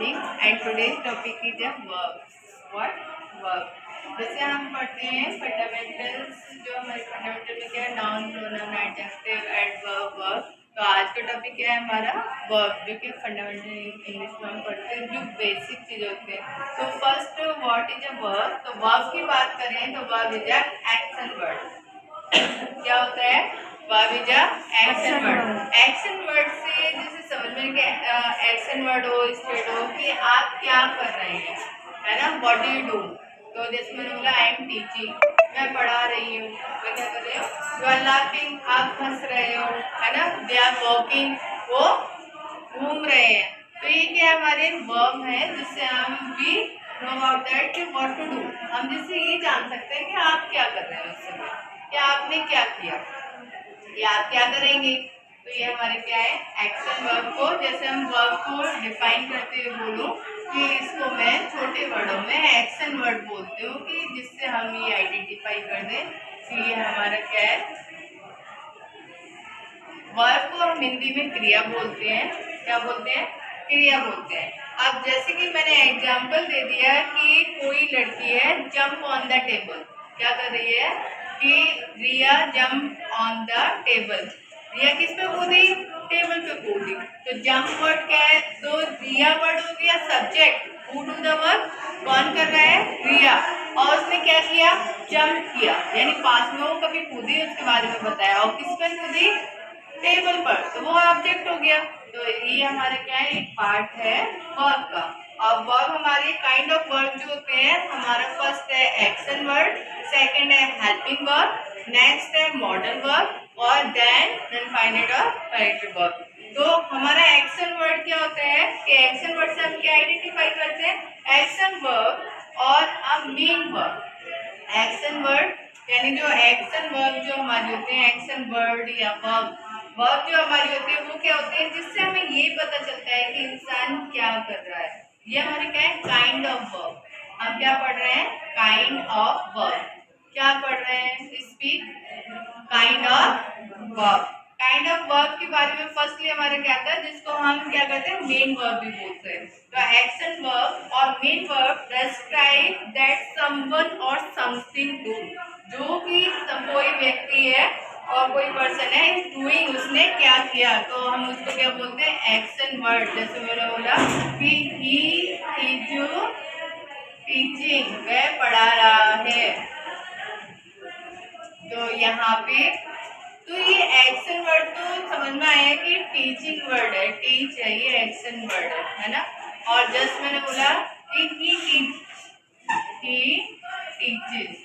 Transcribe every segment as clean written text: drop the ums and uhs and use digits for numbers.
morning and today's topic is a verb. What? Verb. जैसे हम पढ़ते हैं फंडामेंटल्स, जो हमारे फंडामेंटल में क्या है, noun, pronoun, adjective, adverb, verb. तो आज का टॉपिक क्या है हमारा, वर्ब, जो कि फंडामेंटल इंग्लिश में हम पढ़ते हैं, जो बेसिक चीज़ होते हैं। तो first, what is a verb? तो वर्ब की बात करें तो verb is a action word. क्या होता है? Verb is a action word. Action word से जैसे समझ में कि एक्शन वर्ड हो, स्टेट हो कि आप क्या कर रहे हैं, है ना, व्हाट डू यू डू। तो जैसे मैंने बोला आई एम टीचिंग, मैं पढ़ा रही हूँ। मैं क्या कर रही हूँ? यू आर लाफिंग, आप हंस रहे हो, है ना। दे आर वॉकिंग, वो घूम रहे हैं। तो ये क्या हमारे वर्ब है, जिससे हम भी know about that what to do. हम जिससे ये जान सकते हैं कि आप क्या कर रहे हैं उस समय, कि आपने क्या किया या आप क्या करेंगे। तो ये हमारे क्या है, एक्शन वर्ब को। जैसे हम वर्ब को डिफाइन करते हुए बोलूँ कि इसको मैं छोटे वर्डों में एक्शन वर्ड बोलती हूँ, कि जिससे हम ये आइडेंटिफाई कर दें। इसलिए हमारा क्या है, वर्ब को हम हिंदी में क्रिया बोलते हैं। क्या बोलते हैं? क्रिया बोलते हैं। अब जैसे कि मैंने एग्जाम्पल दे दिया कि कोई लड़की है, जंप ऑन द टेबल। क्या कर रही है कि रिया जंप ऑन द टेबल। रिया किस पे कूदी? टेबल पे कूदी। तो जंप वर्ड क्या है? तो रिया वर्ड हो गया subject, who do the work, कौन कर रहा है? रिया। और उसने क्या किया? जंप किया, यानी पास में वो कभी कूदी, उसके बारे में बताया। और किस पर कूदी? टेबल पर। तो वो ऑब्जेक्ट हो गया। तो ये हमारे क्या है, एक पार्ट है वर्ब का। और वर्ब हमारे काइंड ऑफ वर्ब जो होते हैं, हमारा फर्स्ट है एक्शन वर्ड, सेकंड है हेल्पिंग वर्ब, नेक्स्ट है मॉडल वर्ब, और देन फाइनल और करेक्टिव वर्ब। तो हमारा एक्शन वर्ड क्या होता है कि एक्शन वर्ड से हम क्या आइडेंटिफाई करते हैं? एक्शन वर्ब और अ मेन वर्ब। एक्शन वर्ड यानी जो एक्शन वर्ब जो हमारी होते हैं, एक्शन वर्ड या वर्ब जो हमारी होती है, वो क्या होते हैं, जिससे हमें ये पता चलता है कि इंसान क्या कर रहा है। ये हमारे क्या है, काइंड ऑफ वर्ब। हम क्या पढ़ रहे हैं? Kind of verb. क्या पढ़ रहे हैं? Speak kind of verb. Kind of verb के बारे में फर्स्टली हमारा क्या आता है, जिसको हम क्या कहते हैं, मेन वर्ब भी बोलते हैं। तो एक्शन वर्ब और main verb describe that someone और समथिंग डू। जो भी कोई व्यक्ति है और कोई पर्सन है, डूइंग, उसने क्या किया, तो हम उसको क्या बोलते हैं? Action word. जैसे मैंने बोला कि ही इज टीचिंग, वह पढ़ा रहा है। तो यहाँ पे तो ये एक्शन वर्ड तो समझ में आया कि टीचिंग वर्ड है, टीच है, ये एक्शन वर्ड है ना। और जस्ट मैंने बोला कि ही टीचेस,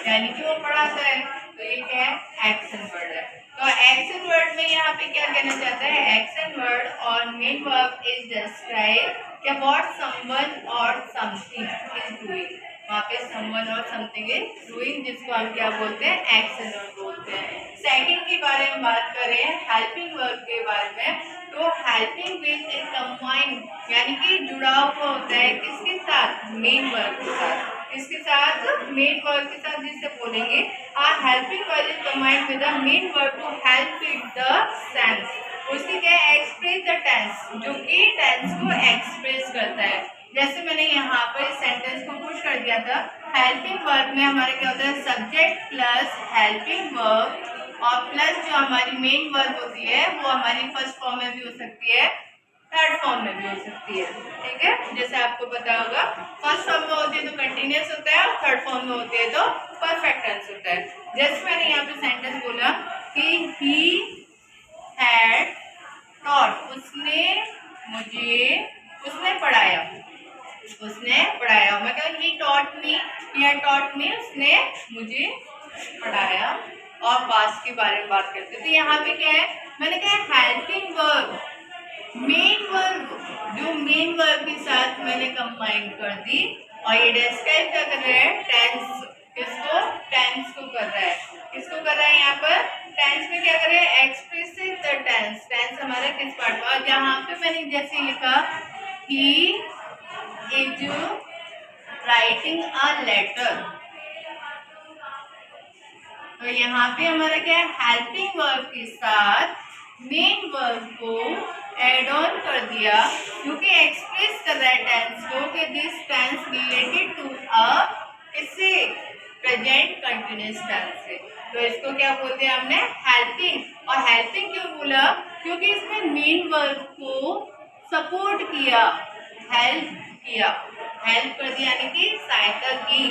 यानी कि वो पढ़ाता है। तो ये क्या है? एक्शन वर्ड है। तो एक्शन वर्ड में यहाँ पे क्या कहना चाहता है? एक्शन वर्ड और मेन वर्ब इज डिस्क्राइब क्या व्हाट समवन और समथिंग इज डूइंग। वहाँ पे समवन और समथिंग इज डूइंग, जिसको हम क्या बोलते हैं? एक्शन वर्ड बोलते हैं। सेकंड के बारे में बात करें, हेल्पिंग वर्ब के बारे में, तो हेल्पिंग विद ए कंबाइंड, यानी कि जुड़ा हुआ होता है किसके साथ? मेन वर्ब के साथ। इसके साथ मेन वर्ब के साथ, जिससे बोलेंगे a helping verb is combined with the main verb to help with the tense. उसकी क्या है? एक्सप्रेस द टेंस, जो कि टेंस को एक्सप्रेस करता है। जैसे मैंने यहाँ पर इस सेंटेंस को पुश कर दिया था, हेल्पिंग वर्ब में हमारे क्या होता है? सब्जेक्ट प्लस हेल्पिंग वर्ब और प्लस जो हमारी मेन वर्ब होती है, वो हमारी फर्स्ट फॉर्म में भी हो सकती है, थर्ड फॉर्म में भी हो सकती है। ठीक है, जैसे आपको पता होगा, फर्स्ट फॉर्म में होती है तो कंटिन्यूअस होता है, और थर्ड फॉर्म में होती है तो परफेक्ट टेंस होता है। जैसे मैंने यहाँ पे सेंटेंस बोला कि ही हैड टॉट, उसने मुझे, उसने पढ़ाया, उसने पढ़ाया। मैं कहूँ he taught me, he had taught me, उसने मुझे पढ़ाया। और पास्ट के बारे में बात करते हैं, तो यहाँ पे क्या है, मैंने कहा हेल्पिंग वर्ब, मेन वर्ब, जो मेन वर्ब के साथ मैंने कंबाइन कर दी। और ये डिस्क्राइब क्या कर रहा है? टेंस। किसको? टेंस को कर रहा है। किसको कर रहा है यहाँ पर? टेंस में क्या कर रहा है? Expressive the tense. टेंस हमारा किस पार्ट में? और यहाँ पे मैंने जैसे लिखा ही इज राइटिंग अ लेटर, तो यहाँ पे हमारा क्या है? हेल्पिंग वर्ब के साथ मेन वर्ब को एड ऑन कर दिया, क्योंकि एक्सप्रेस कर रहा है टेंस को कि this tense related to a किससे, प्रेजेंट कंटिन्यूअस टेंस से। तो इसको क्या बोलते हैं हमने, हेल्पिंग। और हेल्पिंग क्यों बोला, क्योंकि इसमें मेन वर्ब को सपोर्ट किया, हेल्प किया, हेल्प कर दिया, यानी कि सहायता की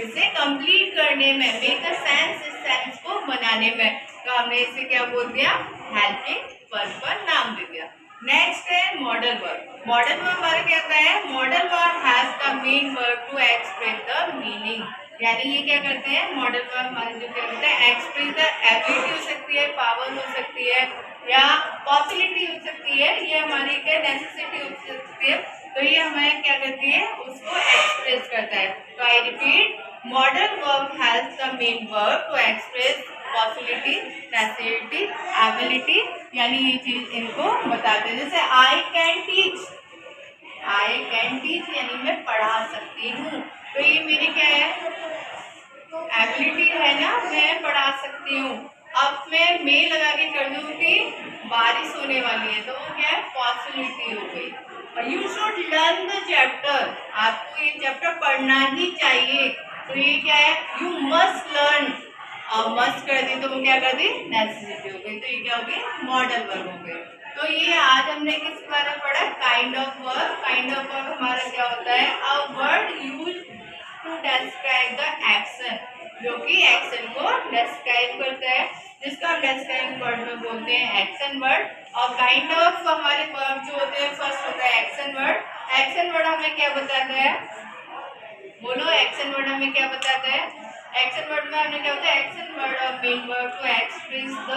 इसे कंप्लीट करने में, मेक अ सेंस, इस सेंस को बनाने में। तो हमने इसे क्या बोल दिया, हेल्पिंग वर्ब का नाम दे दिया। नेक्स्ट है मॉडल वर्ब। मॉडल वर्ब हमारा क्या होता है, modal verb has the main verb to express the meaning. यानी ये क्या करते हैं, मॉडल वर्ब हमारे जो क्या करते हैं, एक्सप्रेस द एबिलिटी हो सकती है, पावर हो सकती है, या पॉसिबिलिटी हो सकती है, ये हमारी क्या नेसेसिटी हो सकती है। तो ये हमें क्या करती है, उसको एक्सप्रेस करता है। तो I repeat, modal verb has the main verb to express possibility, necessity, ability, यानी ये चीज इनको बताते हैं। जैसे I can teach, I can teach यानी मैं पढ़ा सकती हूँ। तो ये मेरी क्या है, एबिलिटी है ना, मैं पढ़ा सकती हूँ। अब मैं मे लगा के कर दूँ कि बारिश होने वाली है, तो वो क्या है, पॉसिबिलिटी हो गई। और you should learn the chapter, आपको ये चैप्टर पढ़ना ही चाहिए। तो ये क्या है, यू मस्ट लर्न, और मस्ट कर दी तो वो क्या कर दी, नेसेसिटी हो गई। तो ये क्या हो गई, मॉडल वर्ब हो गई। तो ये आज हमने किस बारे में पढ़ा, kind of verb. Kind of verb हमारा क्या होता है, a word use to describe the action, जो कि एक्शन को डिस्क्राइब करता है, जिसका हम डिस्क्राइब वर्ड में बोलते हैं एक्शन वर्ड। और काइंड ऑफ हमारे वर्ब जो होते हैं, फर्स्ट होता है एक्शन वर्ड। एक्शन वर्ड हमें क्या बताता है, बोलो, एक्शन वर्ड हमें क्या बताता है। एक्शन वर्ड में हमने क्या होता है, एक्शन वर्ड और main word to express the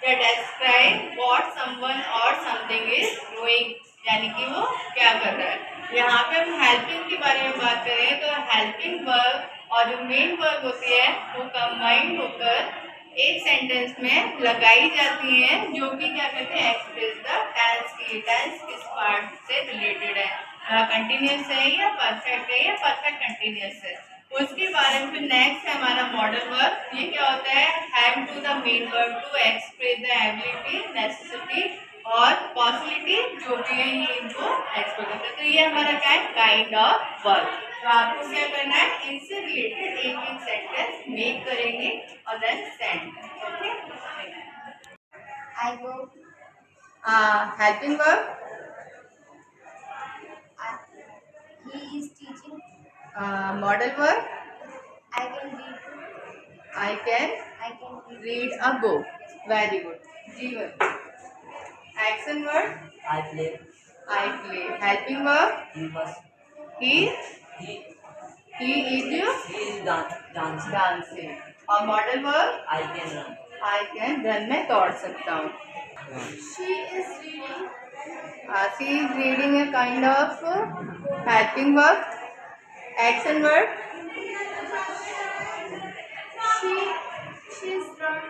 या डिस्क्राइब व्हाट समवन और समथिंग इज डूइंग, यानी कि वो क्या कर रहा है। यहाँ पे हम हेल्पिंग के बारे में बात करें तो हेल्पिंग वर्ब और जो मेन वर्ब होती है वो कंबाइंड होकर एक सेंटेंस में लगाई जाती है, जो कि क्या कहते हैं, एक्सप्रेस द टेंस की, टेंस किस पार्ट से रिलेटेड है, कंटिन्यूअस है या परफेक्ट है या परफेक्ट कंटिन्यूअस है, उसके बारे में। फिर नेक्स्ट है हमारा मॉडल वर्ब। ये क्या होता है, have to the main verb to express the ability, necessity और पॉसिबिलिटी, जो भी है ये इनको एक्सप्रेस करता है। तो ये हमारा क्या है, काइंड ऑफ वर्ब। तो आपको क्या करना है, इनसे रिलेटेड एक एक सेंटेंस मेक करेंगे और then send. Okay, I go. Helping verb, He is teaching. Modal verb, I can read. I can I can read. Read a book, very good. Jeevan, action word, I play. I play. Helping verb, He was. He He. Is He is dancing. Dancing. और modal verb, I can run. I can run, में दौड़ सकता हूँ। She is reading. She is reading a kind of helping verb. Action word, She is run.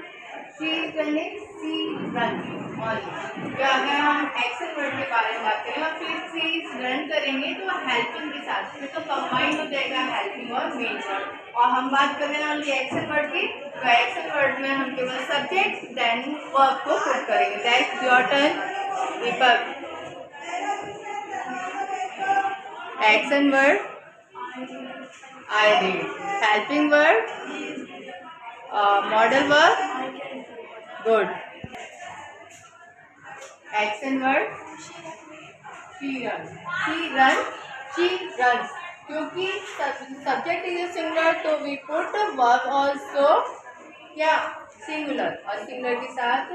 She is running, she run only. तो अगर हम action word के बारे में बात करें और फिर सी इज रन करेंगे तो हेल्पिंग के साथ फिर तो कंबाइन हो जाएगा हेल्पिंग और मेन वर्ड। और हम बात कर रहे हैं ओनली एक्शन वर्ड की, तो एक्शन वर्ड में हम केवल सब्जेक्ट देन वर्ब को पुट करेंगे। That's your turn Deepak. Action word, I read. Helping word, modal verb, good. Action word, she run, she run, क्योंकि सब्जेक्ट इज सिंगुलर तो we put verb also क्या, singular. और singular के साथ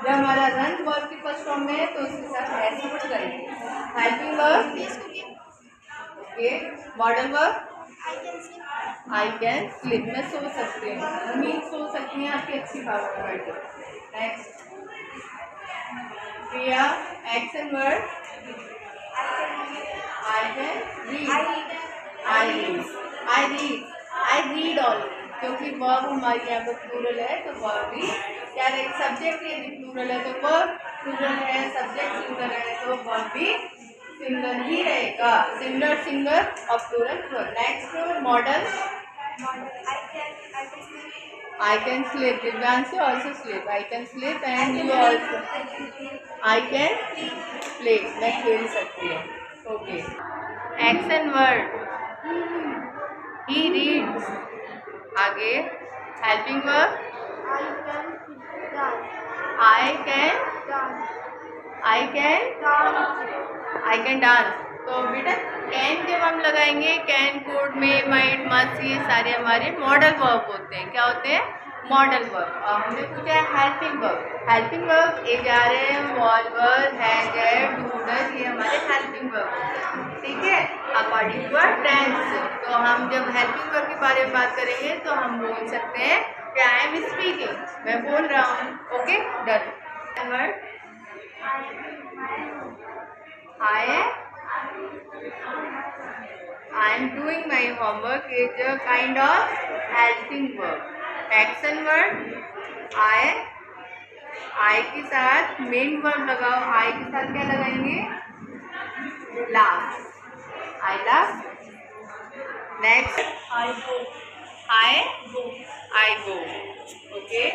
जब हमारा रन वर्ब की फर्स्ट फॉर्म में है तो उसके साथ ऐसे पुट करेंगे। Helping verb, okay. Model verb, I can sleep. I can sleep, मैं सो सकती हूँ, मीन सो सकती हैं आपकी अच्छी बात है। Next, Priya, action word, I can read, I read all, क्योंकि वर्ब हमारे यहाँ पर प्लूरल है तो वर्ब भी क्या रहेगा, सब्जेक्ट यदि प्लूरल है तो वर्ब प्लूरल है, सब्जेक्ट सिंगल है तो वर्ब भी सिंगल ही रहेगा, सिंगुलर सिंगल और plural plural. Next modal, I can sleep. I can sleep. Divyanshi also sleep. I can sleep and you also. I can play. मैं खेल सकती हूँ। Okay, action word he reads. आगे helping verb I can dance. I can Dance. I can dance. तो बेटा can जब हम लगाएंगे, can, could, may, might, must, ये सारे हमारे मॉडल वर्ब होते हैं। क्या होते हैं? Modal verb. और हमने पूछा है helping verb. Helping verb is are am, वॉल्वर, हैज, डू, डज, ये हमारे हेल्पिंग वर्ब होते हैं। ठीक है, अकॉर्डिंग टू आवर टेंस। तो हम जब हेल्पिंग वर्ब के बारे में बात करेंगे तो हम बोल सकते हैं कि आई एम स्पीकिंग, मैं बोल रहा हूँ। Okay, done. Word I am doing my homework is a kind of helping verb. Action word I के साथ मेन वर्ब लगाओ। I के साथ क्या लगाएंगे? laugh. I laugh. Next I go. I go. Okay.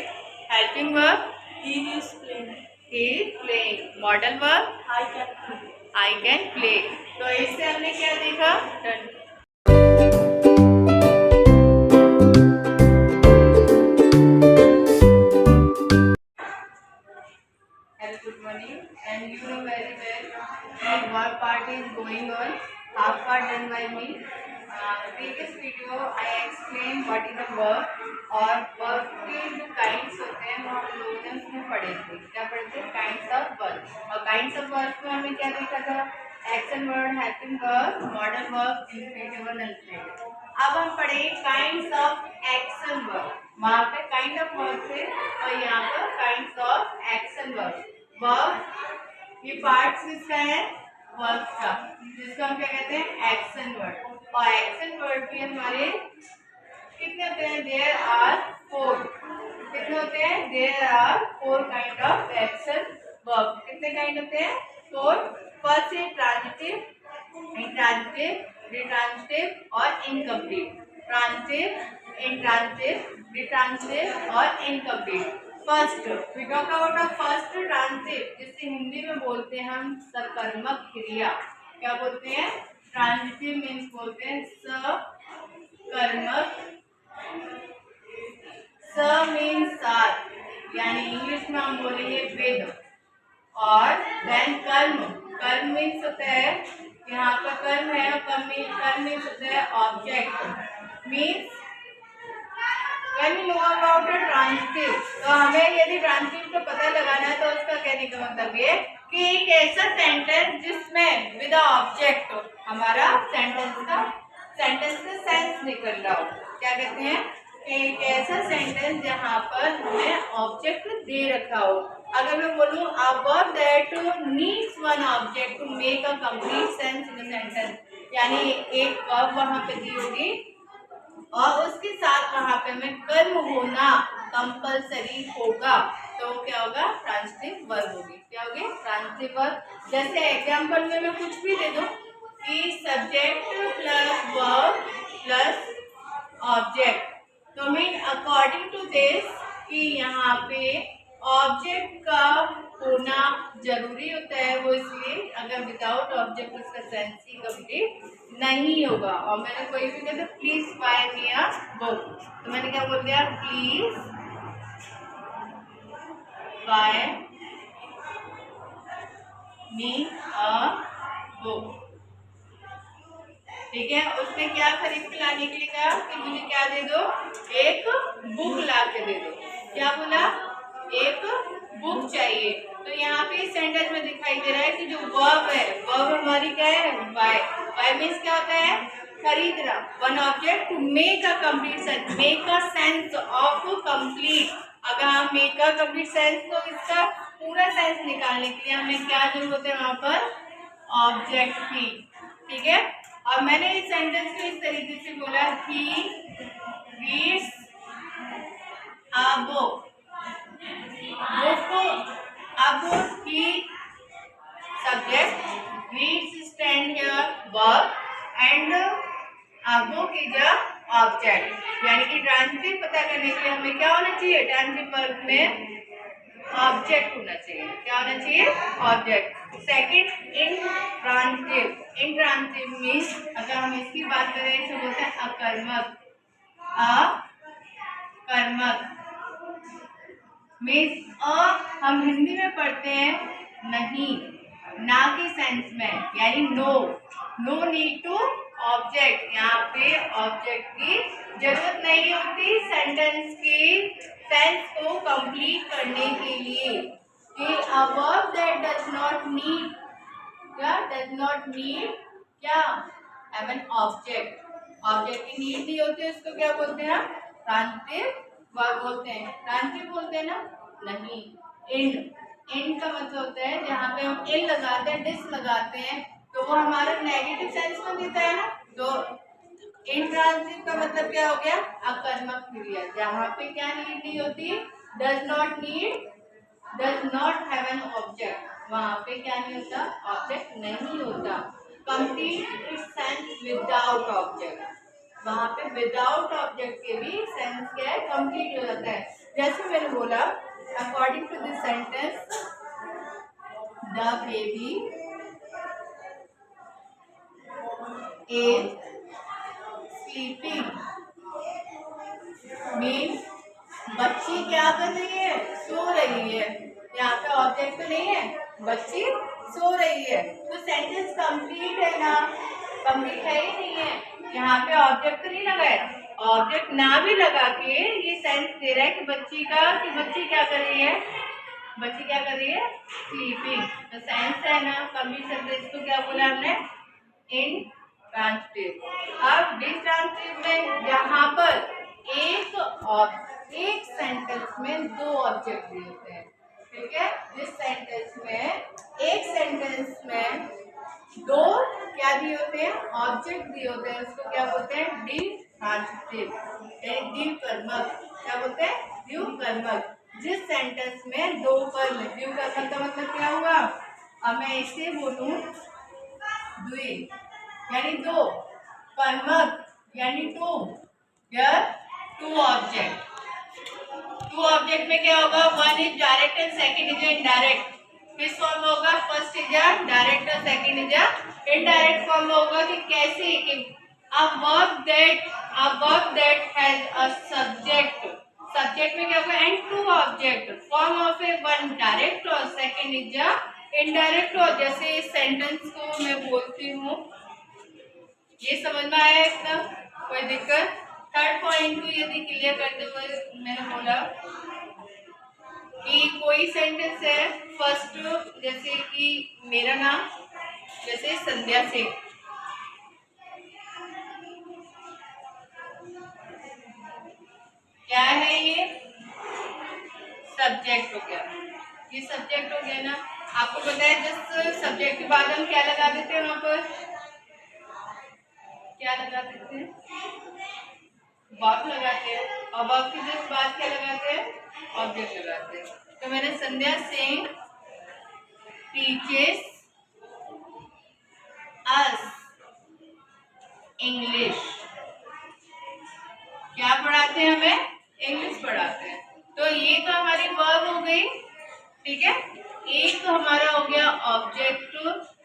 Helping verb He is playing. he is playing. Modal verb I can play. I can play. तो इससे हमने क्या देखा? Done. Hello, good morning. And you know very well that what part is going on. Half part done by me. Previous video I explained what is a verb और verb के जो kinds होते हैं वो हम लोगों ने उसमें पढ़े थे। क्या पढ़े थे? Kinds of verbs. और kinds of verbs में हमने क्या देखा था? Action word, helping verb, modal verb, infinitive और null infinitive. अब हम पढ़े kinds of action verb. वहाँ पे kind of verb थे और यहाँ पर kinds of action verb. Verb ये पार्ट किसका है? वर्ब का, जिसको हम क्या कहते हैं? Action word. और एक्शन वर्ड भी हमारे कितने होते हैं? There are 4। कितने होते हैं? There are 4 kind of action verb. कितने काइंड होते हैं? 4। फर्स्ट है ट्रांजिटिव, इंट्रांजिटिव, रिट्रांजिटिव और इनकम्प्लीट। ट्रांजिटिव, इंट्रांजिटिव, रिट्रांजिटिव और incomplete. First we talk about a first transitive, जिसे हिंदी में बोलते हैं हम सकर्मक क्रिया। क्या बोलते हैं? ट्रांजिटिव मीन्स बोलते हैं सकर्मक। स मीन्स साथ, यानी इंग्लिश में हम बोलेंगे विद। और देन कर्म, कर्म मीन्स होता है, यहाँ पर कर्म है और कर्म मीन्स होता है object. Means when we know about a transitive, तो हमें यदि ट्रांजिटिव का पता लगाना है तो उसका कहने का मतलब ये कि एक ऐसा सेंटेंस जिसमें विद ऑब्जेक्ट हमारा सेंटेंस का सेंस निकल रहा हो। क्या कहते हैं? कि एक ऐसा सेंटेंस जहाँ पर हमें ऑब्जेक्ट दे रखा हो। अगर मैं बोलूँ a verb that needs one object to make a complete sense in a sentence, यानी एक वर्ब वहाँ पे दी होगी और उसके साथ वहाँ पे हमें कर्म होना कंपलसरी होगा, तो क्या होगा? ट्रांजिटिव वर्ब होगी। क्या होगी? Transitive verb. जैसे एग्जांपल में मैं कुछ भी दे दूं कि subject plus verb plus object, तो मीन अकॉर्डिंग टू दिस कि यहाँ पे ऑब्जेक्ट का होना जरूरी होता है। वो इसलिए अगर विदाउट ऑब्जेक्ट उसका सेंस ही कंप्लीट नहीं होगा। और मैंने कोई भी कहता please buy me a book, तो मैंने क्या बोल दिया? Please buy me a book. ठीक है, उसने क्या खरीद के लाने के लिए कहा कि मुझे क्या दे दो? एक बुक ला के दे दो। क्या बोला? एक बुक चाहिए। तो यहाँ पे सेंटेंस में दिखाई दे रहा है कि जो वर्ब है, वर्ब हमारी क्या है? बाय। बाय मीन्स क्या होता है? खरीदना। One object to make a complete sense, make a sense of complete. अगर हम मेक अ कंप्लीट सेंस, तो इसका पूरा सेंस निकालने के लिए हमें क्या जरूरत है? वहाँ पर ऑब्जेक्ट की। ठीक है, और मैंने इस सेंटेंस को इस तरीके से बोला, he reads a book. Book he subject, reads stand here verb and a book is a object। यानी कि ट्रांजिटिव पता करने के लिए हमें क्या होना चाहिए? ट्रांजिटिव वर्ब में ऑब्जेक्ट होना चाहिए। क्या होना चाहिए? Object. Second, intransitive. Intransitive means अगर हम इसकी बात करें इसे बोलते हैं अकर्मक। अकर्मक मीन्स हम हिंदी में पढ़ते हैं नहीं, ना के सेंस में, यानी no. No need to object. यहाँ पे ऑब्जेक्ट की जरूरत नहीं होती सेंटेंस की सेंस को कंप्लीट करने के लिए कि a verb that does not need, क्या does not need, क्या have an object। ऑब्जेक्ट की नीड नहीं होती, उसको क्या बोलते हैं? ट्रांजिटिव वर्ब बोलते हैं। ट्रांजिटिव बोलते हैं ना? नहीं। इन का मतलब होता है जहाँ पे हम इन लगाते हैं, डिस लगाते हैं, तो वो हमारा नेगेटिव सेंस में देता है ना। तो इंट्रांजिटिव का मतलब क्या हो गया? अकर्मक क्रिया, जहाँ पे क्या नीड नहीं होती, does not need, does not have an object, वहाँ पे क्या नहीं होता? ऑब्जेक्ट नहीं होता। Complete its sense without object, वहाँ पे विदाउट ऑब्जेक्ट के भी सेंस क्या है? कंप्लीट हो जाता है। जैसे मैंने बोला, according to this sentence, the baby is sleeping means बच्ची क्या कर रही है? सो रही है। यहाँ पे ऑब्जेक्ट तो नहीं है, बच्ची सो रही है, तो सेंटेंस कंप्लीट है ना? कंप्लीट है ही नहीं है। यहाँ पे ऑब्जेक्ट तो नहीं लगाया, ऑब्जेक्ट ना भी लगा के ये सेंस दे रहा है कि बच्ची का, कि बच्ची क्या कर रही है? बच्ची क्या कर रही है? स्लीपिंग। तो सेंस है ना कंप्लीट सेंटेंस को क्या बोला हमने? इन ट्रांजिटिव। अब डिट्रांजिटिव में यहाँ पर एक सेंटेंस में दो ऑब्जेक्ट दिए होते हैं, ठीक है? जिस सेंटेंस में एक सेंटेंस में दो क्या दिए होते हैं? ऑब्जेक्ट दिए होते हैं, उसको क्या बोलते हैं? डिट्रांजिटिव, यानी द्विकर्मक। क्या बोलते हैं? द्विकर्मक। जिस सेंटेंस में दो कर्म, द्विकर्मक का मतलब क्या हुआ? अब मैं इसे बोलूं द्वि यानी दो, कर्मक यानी टू, या टू ऑब्जेक्ट। टू ऑब्जेक्ट में क्या होगा? One is direct and second is indirect. किस फॉर्म में होगा? फर्स्ट इज डायरेक्ट और सेकंड इज इनडायरेक्ट फॉर्म में होगा। कि कैसे? कि a verb that has a subject, subject में क्या होगा? And two object, form of a one direct और सेकंड इज इनडायरेक्ट। और जैसे इस सेंटेंस को मैं बोलती हूँ, ये समझ में आया एकदम? कोई दिक्कत? थर्ड पॉइंट को यदि क्लियर करते हुए मैंने बोला कि कोई सेंटेंस है, फर्स्ट जैसे कि मेरा नाम, जैसे संध्या से, क्या है ये? सब्जेक्ट हो गया। ये सब्जेक्ट हो गया ना। आपको पता है जिस सब्जेक्ट के बाद हम क्या लगा देते हैं, वहां पर क्या लगा देते हैं? वर्ब लगाते हैं। और वर्ब के जस्ट बाद क्या लगाते हैं? ऑब्जेक्ट लगाते हैं। तो मैंने संध्या सिंह टीचेस अस इंग्लिश, क्या पढ़ाते हैं हमें? इंग्लिश पढ़ाते हैं। तो ये तो हमारी वर्ब हो गई, ठीक है? एक तो हमारा हो गया ऑब्जेक्ट।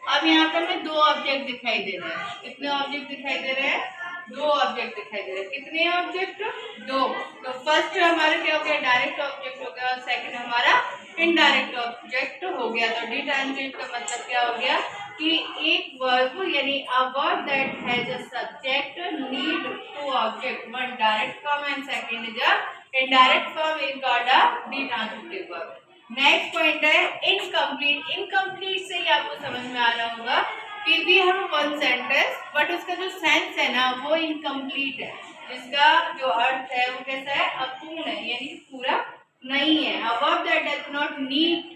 अब यहाँ पर हमें दो ऑब्जेक्ट दिखाई दे रहे हैं। कितने ऑब्जेक्ट दिखाई दे रहे हैं? दो ऑब्जेक्ट दिखाई दे रहे हैं। कितने ऑब्जेक्ट? दो। तो फर्स्ट हमारा क्या हो गया? डायरेक्ट ऑब्जेक्ट हो गया, और सेकंड हमारा इनडायरेक्ट ऑब्जेक्ट हो गया। तो डिट्रांजिटिव का मतलब क्या हो गया? कि एक वर्ब यानी a verb that has a subject need to object, one direct form and second is a indirect form, is called a ditransitive verb. Next point है इनकम्प्लीट। इनकम्प्लीट से ही आपको समझ में आ रहा होगा कि we have one sentence but उसका जो सेंस है ना वो इनकम्प्लीट है, जिसका जो अर्थ है वो कैसा है? अपूर्ण है, यानी पूरा नहीं है। अ verb that does not need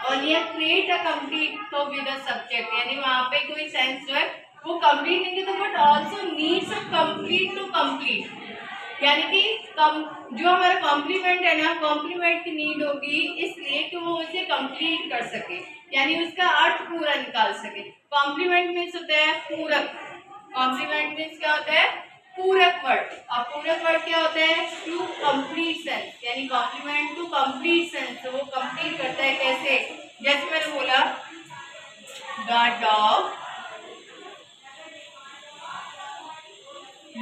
only create a complete तो with a subject, यानी वहाँ पे कोई सेंस जो है वो कंप्लीट नहीं है, but also needs a complete to complete, यानी कि जो हमारा कॉम्प्लीमेंट है ना, कॉम्प्लीमेंट की नीड होगी इसलिए कि वो उसे कंप्लीट कर सके, यानी उसका अर्थ पूरा निकाल सके। कॉम्प्लीमेंट मीन्स होता है पूरक। कॉम्प्लीमेंट मीन्स क्या होता है? पूरक वर्ड। अब पूरक वर्ड क्या होता है? टू कंप्लीट सेंस, यानी कॉम्प्लीमेंट टू कंप्लीट सेंस। तो वो कंप्लीट करता है कैसे? जैसे मैंने बोला द डॉग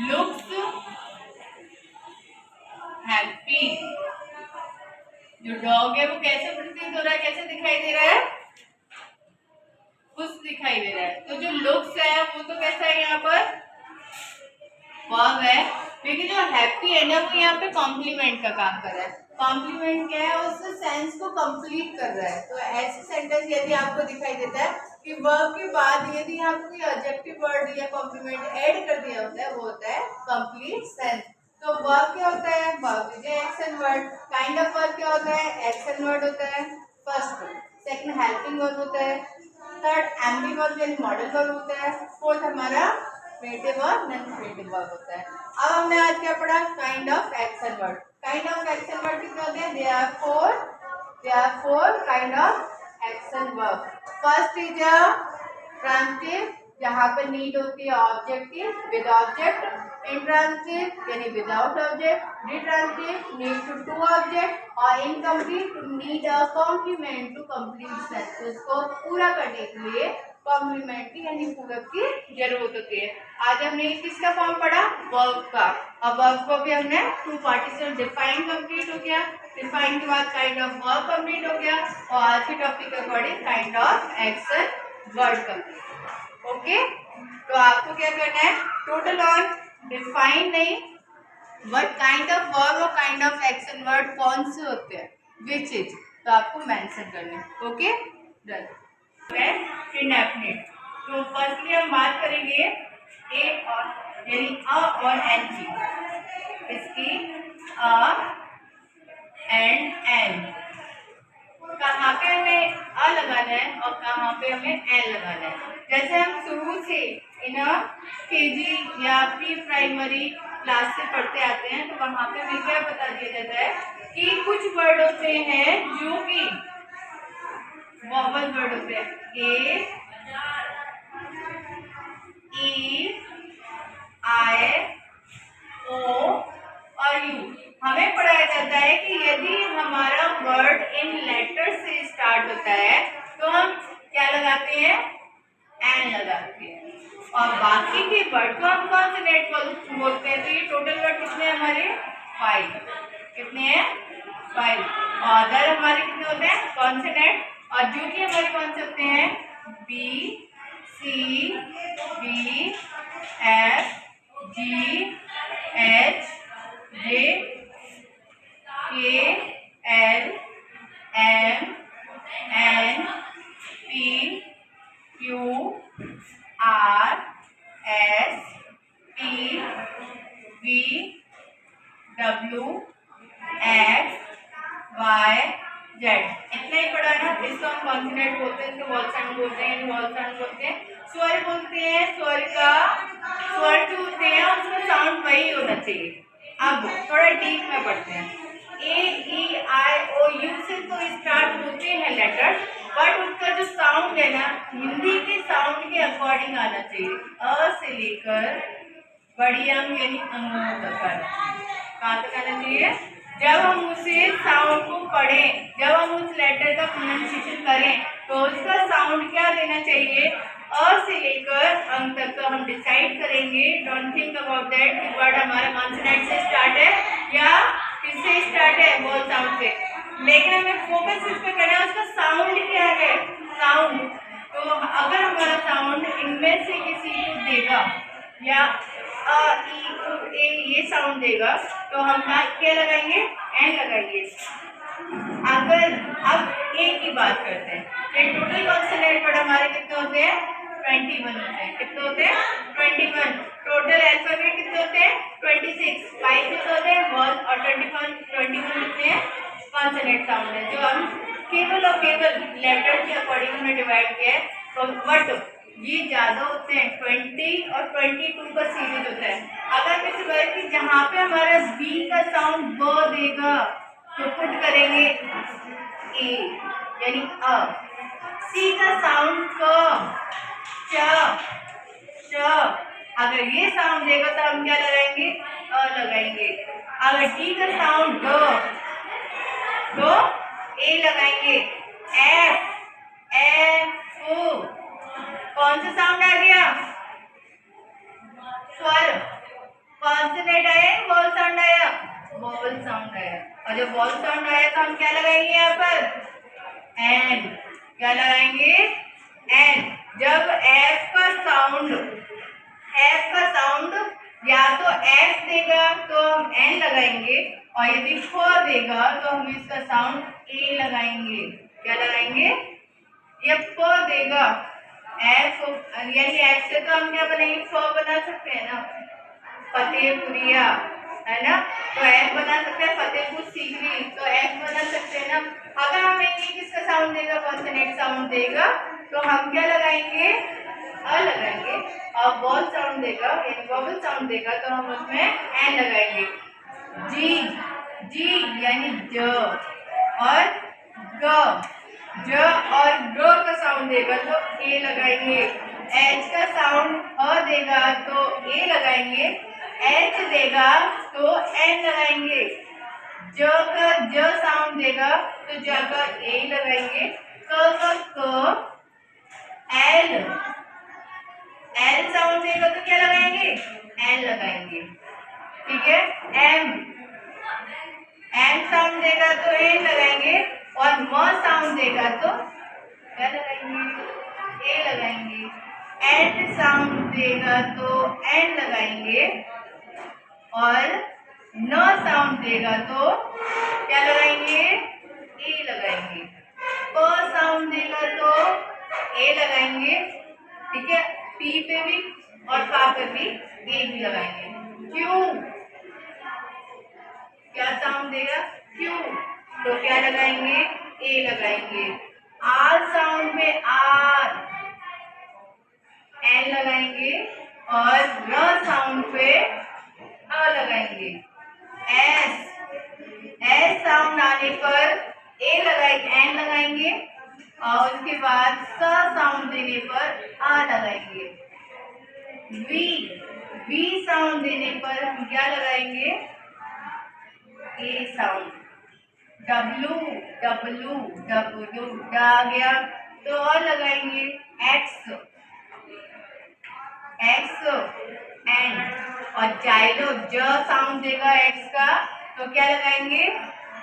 लुक्स हैप्पी। जो डॉग है वो कैसे प्रतीत हो रहा है, कैसे दिखाई दे रहा है? खुश दिखाई दे रहा है। तो जो लुक्स है वो तो कैसा है यहाँ पर? वर्ब है, लेकिन जो हैप्पी है ना वो यहाँ पे कॉम्प्लीमेंट का काम कर रहा है। कॉम्प्लीमेंट क्या है? उस सेंस को कंप्लीट कर रहा है। तो ऐसे सेंटेंस यदि आपको दिखाई देता है कि वर्ब के बाद यदि यहाँ पे कोई एडजेक्टिव वर्ड या कॉम्प्लीमेंट ऐड कर दिया होता है, वो होता है कंप्लीट सेंस। तो वर्ब क्या होता है? Verb is action word. Kind of verb क्या होता है? एक्शन वर्ड होता है फर्स्ट। सेकंड हेल्पिंग वर्ब होता है। थर्ड एम्बी वर्ब यानी मॉडल वर्ब होता है। फोर्थ हमारा क्रिएटिव और नॉन क्रिएटिव वर्ब होता है। अब हमने आज क्या पढ़ा? Kind of action word. Kind of action word कितने होते हैं? There are four kind of action verb. First is a transitive, जहाँ पर नीड होती है ऑब्जेक्टिव विद ऑब्जेक्ट। इंट्रांजिटिव यानी without object. Ditransitive need to object. और incomplete to need a complement to complete sense. इसको पूरा करने के लिए कॉम्प्लीमेंट की यानी पूरक की जरूरत होती है। आज हमने किसका फॉर्म पढ़ा? वर्ब का। अब वर्ब को भी हमने टू पार्टिसिपल डिफाइन कंप्लीट हो गया। डिफाइन के बाद काइंड ऑफ वर्ब कंप्लीट हो गया। और आज के टॉपिक के according kind of action word complete. Okay, तो आपको क्या करना है? टोटल ऑन डिफाइन नहीं, बट काइंड ऑफ वर्ब और काइंड ऑफ एक्शन वर्ड कौन से होते हैं, विच इज, तो आपको मेंशन करना है। Okay, done. इंडेफिनिट। तो फर्स्टली हम बात करेंगे ए और यानी अ और एन की। इसकी अ एंड एन, कहाँ पे हमें अ लगाना है और कहाँ पे हमें एन लगाना है। जैसे हम शुरू से इन केजी या प्री प्राइमरी क्लास से पढ़ते आते हैं, तो वहाँ पे हमें क्या बता दिया जाता है कि कुछ वर्ड होते हैं जो कि वॉवल वर्ड होते हैं। ए, ई, आई, ओ और यू। हमें पढ़ाया जाता है कि यदि हमारा वर्ड इन लेटर से स्टार्ट होता है तो हम क्या लगाते हैं? एन लगाते हैं। और बाकी के वर्ड को हम कॉन्सोनेंट बोलते हैं। तो ये टोटल वर्ड कितने हैं हमारे? 5। कितने हैं? 5। और अदर हमारे कितने होते हैं? कॉन्सोनेंट। और जो कि हमारे कौन से होते हैं? B, C, D, F, G, H, J, K, L, M, N, P, Q, R, S, T, V, W, X, Y, Z. इतना ही पढ़ा ना। इसको हम कॉन्सोनेंट बोलते हैं, इसको वॉवल साउंड बोलते हैं, वॉवल साउंड बोलते हैं। स्वर बोलते हैं, स्वर का स्वर जो होते हैं उसका साउंड वही होना चाहिए। अब थोड़ा डीप में पढ़ते हैं। ए, ई, आई, ओ, यू से तो स्टार्ट होते हैं लेटर, बट उसका जो साउंड है ना हिंदी के साउंड के अकॉर्डिंग आना चाहिए। अ से लेकर बड़ी अंग यानी अंगों तक कहाँ तक आना चाहिए? जब हम उसे साउंड को पढ़ें, जब हम उस लेटर का प्रोनाउंसिएशन करें, तो उसका साउंड क्या देना चाहिए? अ से लेकर अंग तक का हम डिसाइड करेंगे। डोंट थिंक अबाउट दैट कि वर्ड हमारा कॉन्सोनेंट से स्टार्ट है या किससे स्टार्ट है? वॉवल साउंड से। लेकिन हमें फोकस इस पे करना है, उसका साउंड क्या है? साउंड। तो अगर हमारा साउंड इनमें से किसी को देगा या अ, ई, उ, ए ये साउंड देगा, तो हम क्या लगाएंगे? एन लगाएंगे। अगर अब ए की बात करते हैं, ये टोटल कॉन्सोनेंट वर्ड हमारे कितने होते हैं? 21 होते हैं। कितने होते हैं? 21। टोटल अल्फाबेट कितने होते हैं? 26। 5 कितने होते हैं? वॉवल और 21 कितने हैं? कॉन्सोनेंट साउंड है, जो हम केवल और केवल लेटर के अकॉर्डिंग हमने डिवाइड किया है। तो बट ये ज्यादा होते हैं, 20 और 22 का सीरीज होता है। अगर किसी वर्ड की जहाँ पे हमारा बी का साउंड ब देगा तो पुट करेंगे ए यानी अ। सी का साउंड क, च, श, अगर ये साउंड देगा तो हम क्या लगाएंगे, अ लगाएंगे। अगर टी का साउंड ड तो ए लगाएंगे। एफ एफ कौन सा साउंड आ गया, स्वर। कॉन्सोनेंट आया, वॉवल साउंड आया, वॉवल साउंड आया। और जब वॉवल साउंड आया तो हम क्या लगाएंगे यहाँ पर, एन। क्या लगाएंगे, एन। जब एफ का साउंड या तो एफ देगा तो हम एन लगाएंगे, और यदि फ देगा तो हम इसका साउंड ए लगाएंगे। क्या लगाएंगे, ये फ देगा, एफ यानी एफ से तो हम क्या बनाएंगे, फ बना सकते हैं ना, फतेहपुरिया, है ना। तो एफ बना सकते हैं, फतेहपुर सीकरी, तो एफ बना सकते हैं ना। अगर हमें ये किसका साउंड देगा, कॉन्सोनेंट साउंड देगा, तो हम क्या लगाएंगे, अ लगाएंगे। और वॉवल साउंड देगा यानी वॉवल साउंड देगा तो हम उसमें एन लगाएंगे। जी जी यानी ज और ग, ज और ग का साउंड देगा तो ए लगाएंगे। एच का साउंड अ देगा तो ए लगाएंगे। एच देगा तो एन लगाएंगे। ज का ज साउंड देगा तो ज का ए लगाएंगे। क का क, एल एल साउंड देगा तो क्या लगाएंगे, एन लगाएंगे। ठीक है। एम एम साउंड देगा तो एन लगाएंगे, और म साउंड देगा तो क्या लगाएंगे, ए लगाएंगे। एन साउंड देगा तो एन लगाएंगे, और न साउंड देगा तो क्या लगाएंगे, ए लगाएंगे। प साउंड देगा तो ए लगाएंगे। ठीक है। पी पे भी और पा पे भी ए भी लगाएंगे। क्यों, क्या साउंड देगा, क्यों, तो क्या लगाएंगे, ए लगाएंगे। आर साउंड में आर, एन लगाएंगे, और र साउंड पे अ लगाएंगे। एस साउंड आने पर ए लगाएंगे, एन लगाएंगे, और उसके बाद स साउंड देने पर आ लगाएंगे। वी साउंड देने पर हम क्या लगाएंगे, ए साउंड। डब्लू डब्लू डब्लू आ गया तो और लगाएंगे। एक्स एन, और जाइलो ज साउंड देगा एक्स का तो क्या लगाएंगे,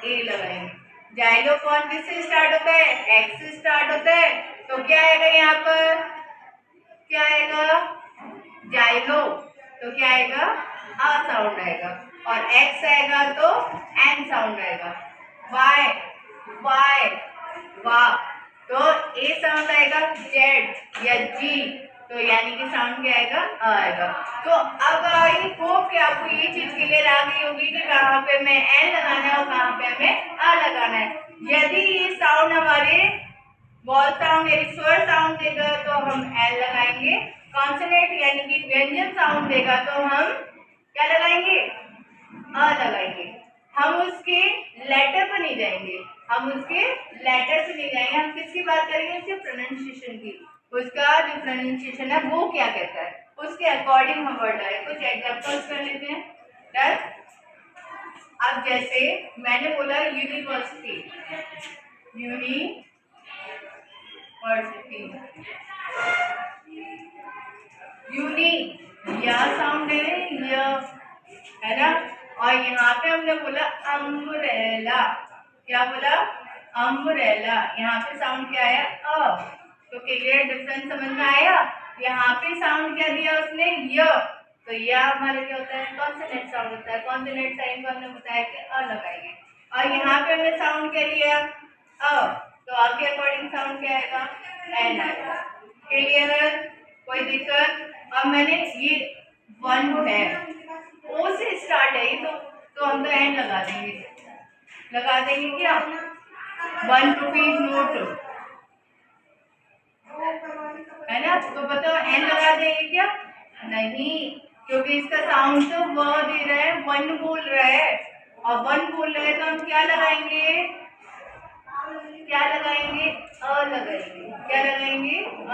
ए लगाएंगे। जाइलो कौन किससे स्टार्ट होता है, एक्स से स्टार्ट होता है, तो क्या आएगा यहाँ पर, क्या आएगा, जाइलो, तो क्या आएगा, आ साउंड आएगा। और एक्स आएगा तो एन साउंड आएगा। वाई वाई वा, तो ए साउंड आएगा। जेड या जी, तो यानी कि साउंड क्या आएगा, अ आएगा। तो अब आई होप कि आपको ये चीज क्लियर आ गई होगी कि कहाँ पे हमें एन लगाना है और कहाँ पे हमें अ लगाना है। यदि ये साउंड हमारे वॉल साउंड यानी स्वर साउंड देगा तो हम एल लगाएंगे। कॉन्सोनेंट यानी कि व्यंजन साउंड देगा तो हम क्या लगाएंगे, अ लगाएंगे। हम उसके लेटर पर नहीं जाएंगे, हम किसकी बात करेंगे, उसके प्रोनाउंसिएशन की। उसका जो प्रोनाउंसिएशन है वो क्या कहता है, उसके अकॉर्डिंग हम वर्ड आए। कुछ एग्जांपल्स कर लेते हैं। डन। अब जैसे मैंने बोला यूनिवर्सिटी, यूनी या साउंड है ना। और यहाँ पे हमने बोला अम्ब्रेला, क्या बोला, अम्ब्रेला, यहाँ पे साउंड क्या आया, अ। तो क्लियर डिफरेंस समझ में आया। यहाँ पे साउंड क्या दिया उसने, य, तो यह हमारा क्या होता है, कॉन्सोनेंट साउंड होता है। कॉन्सोनेंट साइन को हमने बताया कि अ लगाएंगे। और यहाँ पे हमने साउंड क्या लिया, अ, तो अ के अकॉर्डिंग साउंड क्या आएगा, एन आएगा। क्लियर, कोई दिक्कत। अब मैंने ये वन है, ओ से स्टार्ट है ये, तो हम तो एन लगा देंगे क्या, 1 रुपीज नोट है ना, तो बताओ एन लगा देंगे क्या, नहीं, क्योंकि इसका साउंड तो व दे रहा है, वन बोल रहा है, और वन बोल रहा है तो हम क्या लगाएंगे, अ लगाएंगे। क्या लगाएंगे, अ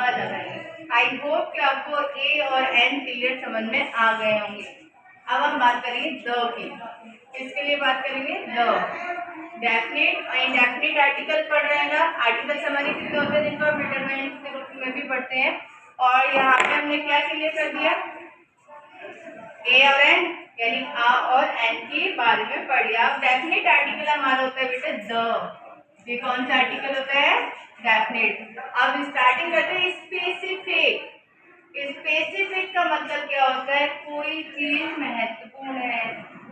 लगाएंगे। आई होप कि आपको ए और एन क्लियर समझ में आ गए होंगे। अब हम बात करेंगे द की। किसके लिए बात करेंगे? द। डेफिनेट और इंडेफिनेट आर्टिकल पढ़ रहे हैं ना। आर्टिकल समझने कितने होते हैं जिनको हम डिटरमिनेंट के रूप में भी पढ़ते हैं। और यहाँ पे हमने क्या क्लियर कर दिया? ए और एन यानी आ और एन के बारे में पढ़ लिया। अब डेफिनेट आर्टिकल हमारा होता है बेटा द। ये कौन सा आर्टिकल होता है? डेफिनेट। अब स्टार्टिंग करते हैं स्पेसिफिक। स्पेसिफिक का मतलब क्या होता है? कोई चीज महत्वपूर्ण है,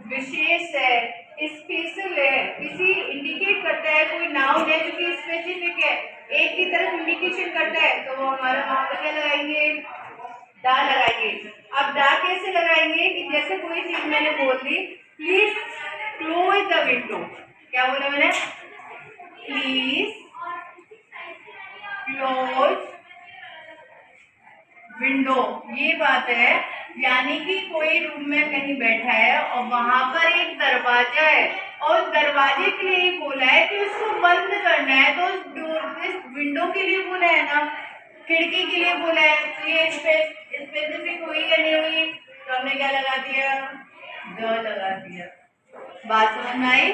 विशेष है, स्पेशल है, किसी इंडिकेट करता है, कोई नाउन है जो कि स्पेसिफिक है, एक की तरफ इंडिकेशन करता है, तो वो हमारा वहां पर क्या लगाएंगे? दा लगाएंगे। अब दा कैसे लगाएंगे कि जैसे कोई चीज मैंने बोल दी, प्लीज क्लोज द विंडो। क्या बोला मैंने? Please close window. ये बात है, यानी कि कोई रूम में कहीं बैठा है और वहां पर एक दरवाजा है और दरवाजे के लिए बोला है कि उसको बंद करना है, तो इस विंडो के लिए बोला है ना, खिड़की के लिए बोला है, तो ये स्पेसिफिक हुई या नहीं हुई? तो हमने क्या लगा दिया? द लगा दिया। बात समझ में आई?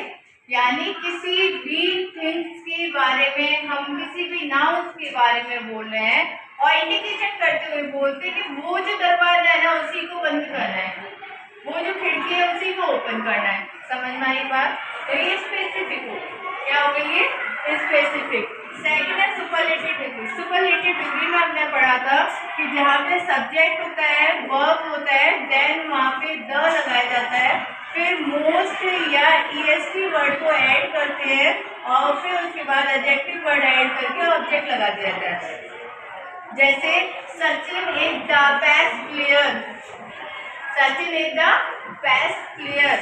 यानी किसी भी थिंग्स के बारे में, हम किसी भी नाउन्स के बारे में बोल रहे हैं और इंडिकेशन करते हुए बोलते हैं कि वो जो दरवाजा है ना उसी को बंद करना है, वो जो खिड़की है उसी को ओपन करना है। समझ में आई बात? तो ये स्पेसिफिक हो क्या हो गई? ये स्पेसिफिक। सेकंड है सुपरलेटिव डिग्री। सुपरलेटिव डिग्री में हमने पढ़ा था कि जहाँ पे सब्जेक्ट होता है, वर्ब होता है, देन वहाँ पे द लगाया जाता है, फिर मोस्ट या ईएसटी वर्ड को ऐड करते हैं और फिर उसके बाद एडजेक्टिव वर्ड ऐड करके ऑब्जेक्ट लगा दिया जाता है। जैसे Sachin is the best player. Sachin is the best player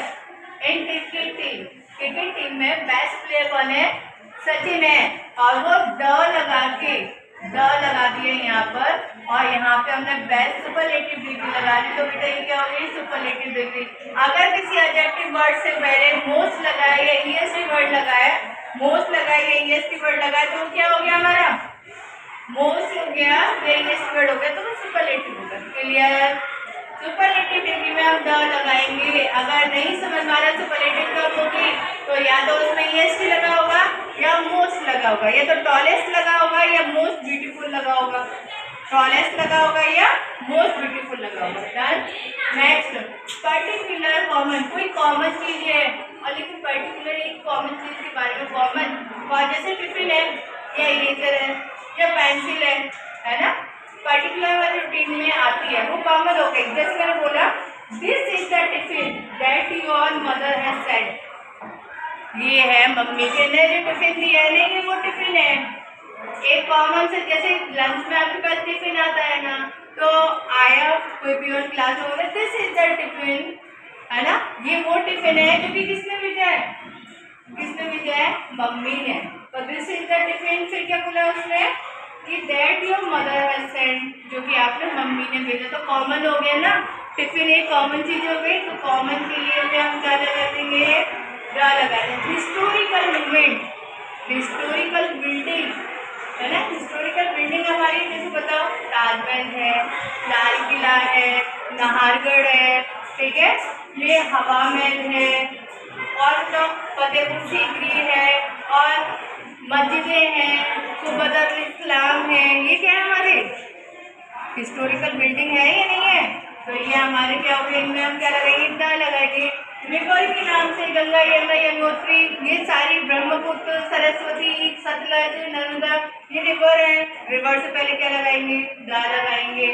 in cricket team. Cricket team में बेस्ट प्लेयर कौन है? सचिन है। और वो द लगा दिए यहाँ पर, और यहाँ पे हमने बेस्ट सुपरलेटिव डिग्री लगा दी। तो बेटा ये क्या हो गई? Superlative degree. अगर किसी एडजेक्टिव वर्ड से पहले मोस्ट लगाया या ईएसटी वर्ड लगाया, मोस्ट लगाया या ईएसटी वर्ड लगाया, तो क्या हो गया हमारा? मोस्ट हो गया या ईएसटी वर्ड हो गया, तो वो सुपरलेटिव होगा। क्लियर? सुपरलेटिव डिग्री में हम द लगाएंगे। अगर नहीं समझ में आ रहा सुपरलेटिव कब होगी, तो या तो उसमें ईएसटी लगा होगा या मोस्ट लगा होगा, या तो टॉलेस्ट लगा होगा या मोस्ट ब्यूटीफुल लगा होगा। टॉलेस्ट लगा होगा या मोस्ट ब्यूटीफुल लगा होगा। डन। Next, particular common. कोई कॉमन चीज है और लेकिन पर्टिकुलर एक कॉमन चीज के बारे में कॉमन, और जैसे टिफिन है या इरेजर है या पेंसिल है ना, पर्टिकुलर वाली रूटीन में आती है, वो कॉमन हो गई। जैसे मैंने बोला this is the tiffin that your mother has said. ये है मम्मी के ने जो टिफिन दिया है, नहीं वो टिफिन है। एक कॉमन से, जैसे लंच में आपके पास टिफिन आता है ना, तो आया कोई भी और क्लास में बोला दिस इज द टिफिन, है ना, ये वो टिफिन है जो कि किसने भेजा है? किसने भेजा है? मम्मी ने। तो दिस इज द टिफिन, फिर क्या बोला उसने कि that your mother has sent, जो कि आपने मम्मी ने भेजा। तो कॉमन हो गया ना, टिफिन एक कॉमन चीज हो गई। तो कॉमन के लिए हम क्या लगा देंगे? द लगा देंगे। हिस्टोरिकल मूवमेंट, हिस्टोरिकल बिल्डिंग, है ना, हिस्टोरिकल बिल्डिंग हमारी, जैसे बताओ ताजमहल है, लाल किला है, नाहरगढ़ है, ठीक है, ये हवा महल है, और तो फतेहपुर सीकरी है, और मस्जिदें हैं, कुबतुल इस्लाम है। ये क्या है? हमारे हिस्टोरिकल बिल्डिंग है या नहीं है? तो ये हमारे क्या हो गए? इनमें हम क्या लगाएंगे? द लगाएंगे। रिवर के नाम से गंगा, यमुना, यमुनोत्री, ये सारी ब्रह्मपुत्र, सरस्वती, सतलज, नर्मदा, ये रिवर है। रिवर से पहले क्या लगाएंगे? द लगाएंगे।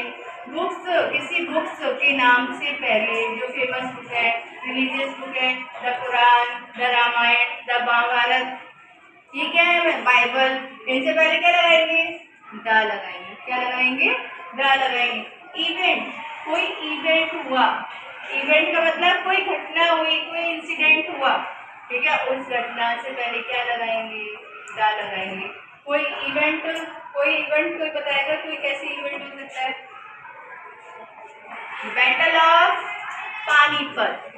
बुक्स, किसी बुक्स के नाम से पहले जो फेमस बुक है, रिलीजियस बुक है, the Quran, the Ramayana, the Mahabharata, ठीक है, बाइबल, इनसे पहले क्या लगाएंगे? द लगाएंगे। क्या लगाएंगे? द लगाएंगे। इवेंट, कोई इवेंट हुआ, इवेंट का मतलब कोई घटना हुई, कोई इंसिडेंट हुआ, ठीक है, उस घटना से पहले क्या लगाएंगे? द लगाएंगे। कोई इवेंट कोई बताएगा कोई कैसी इवेंट हो सकता है? Battle of Panipat,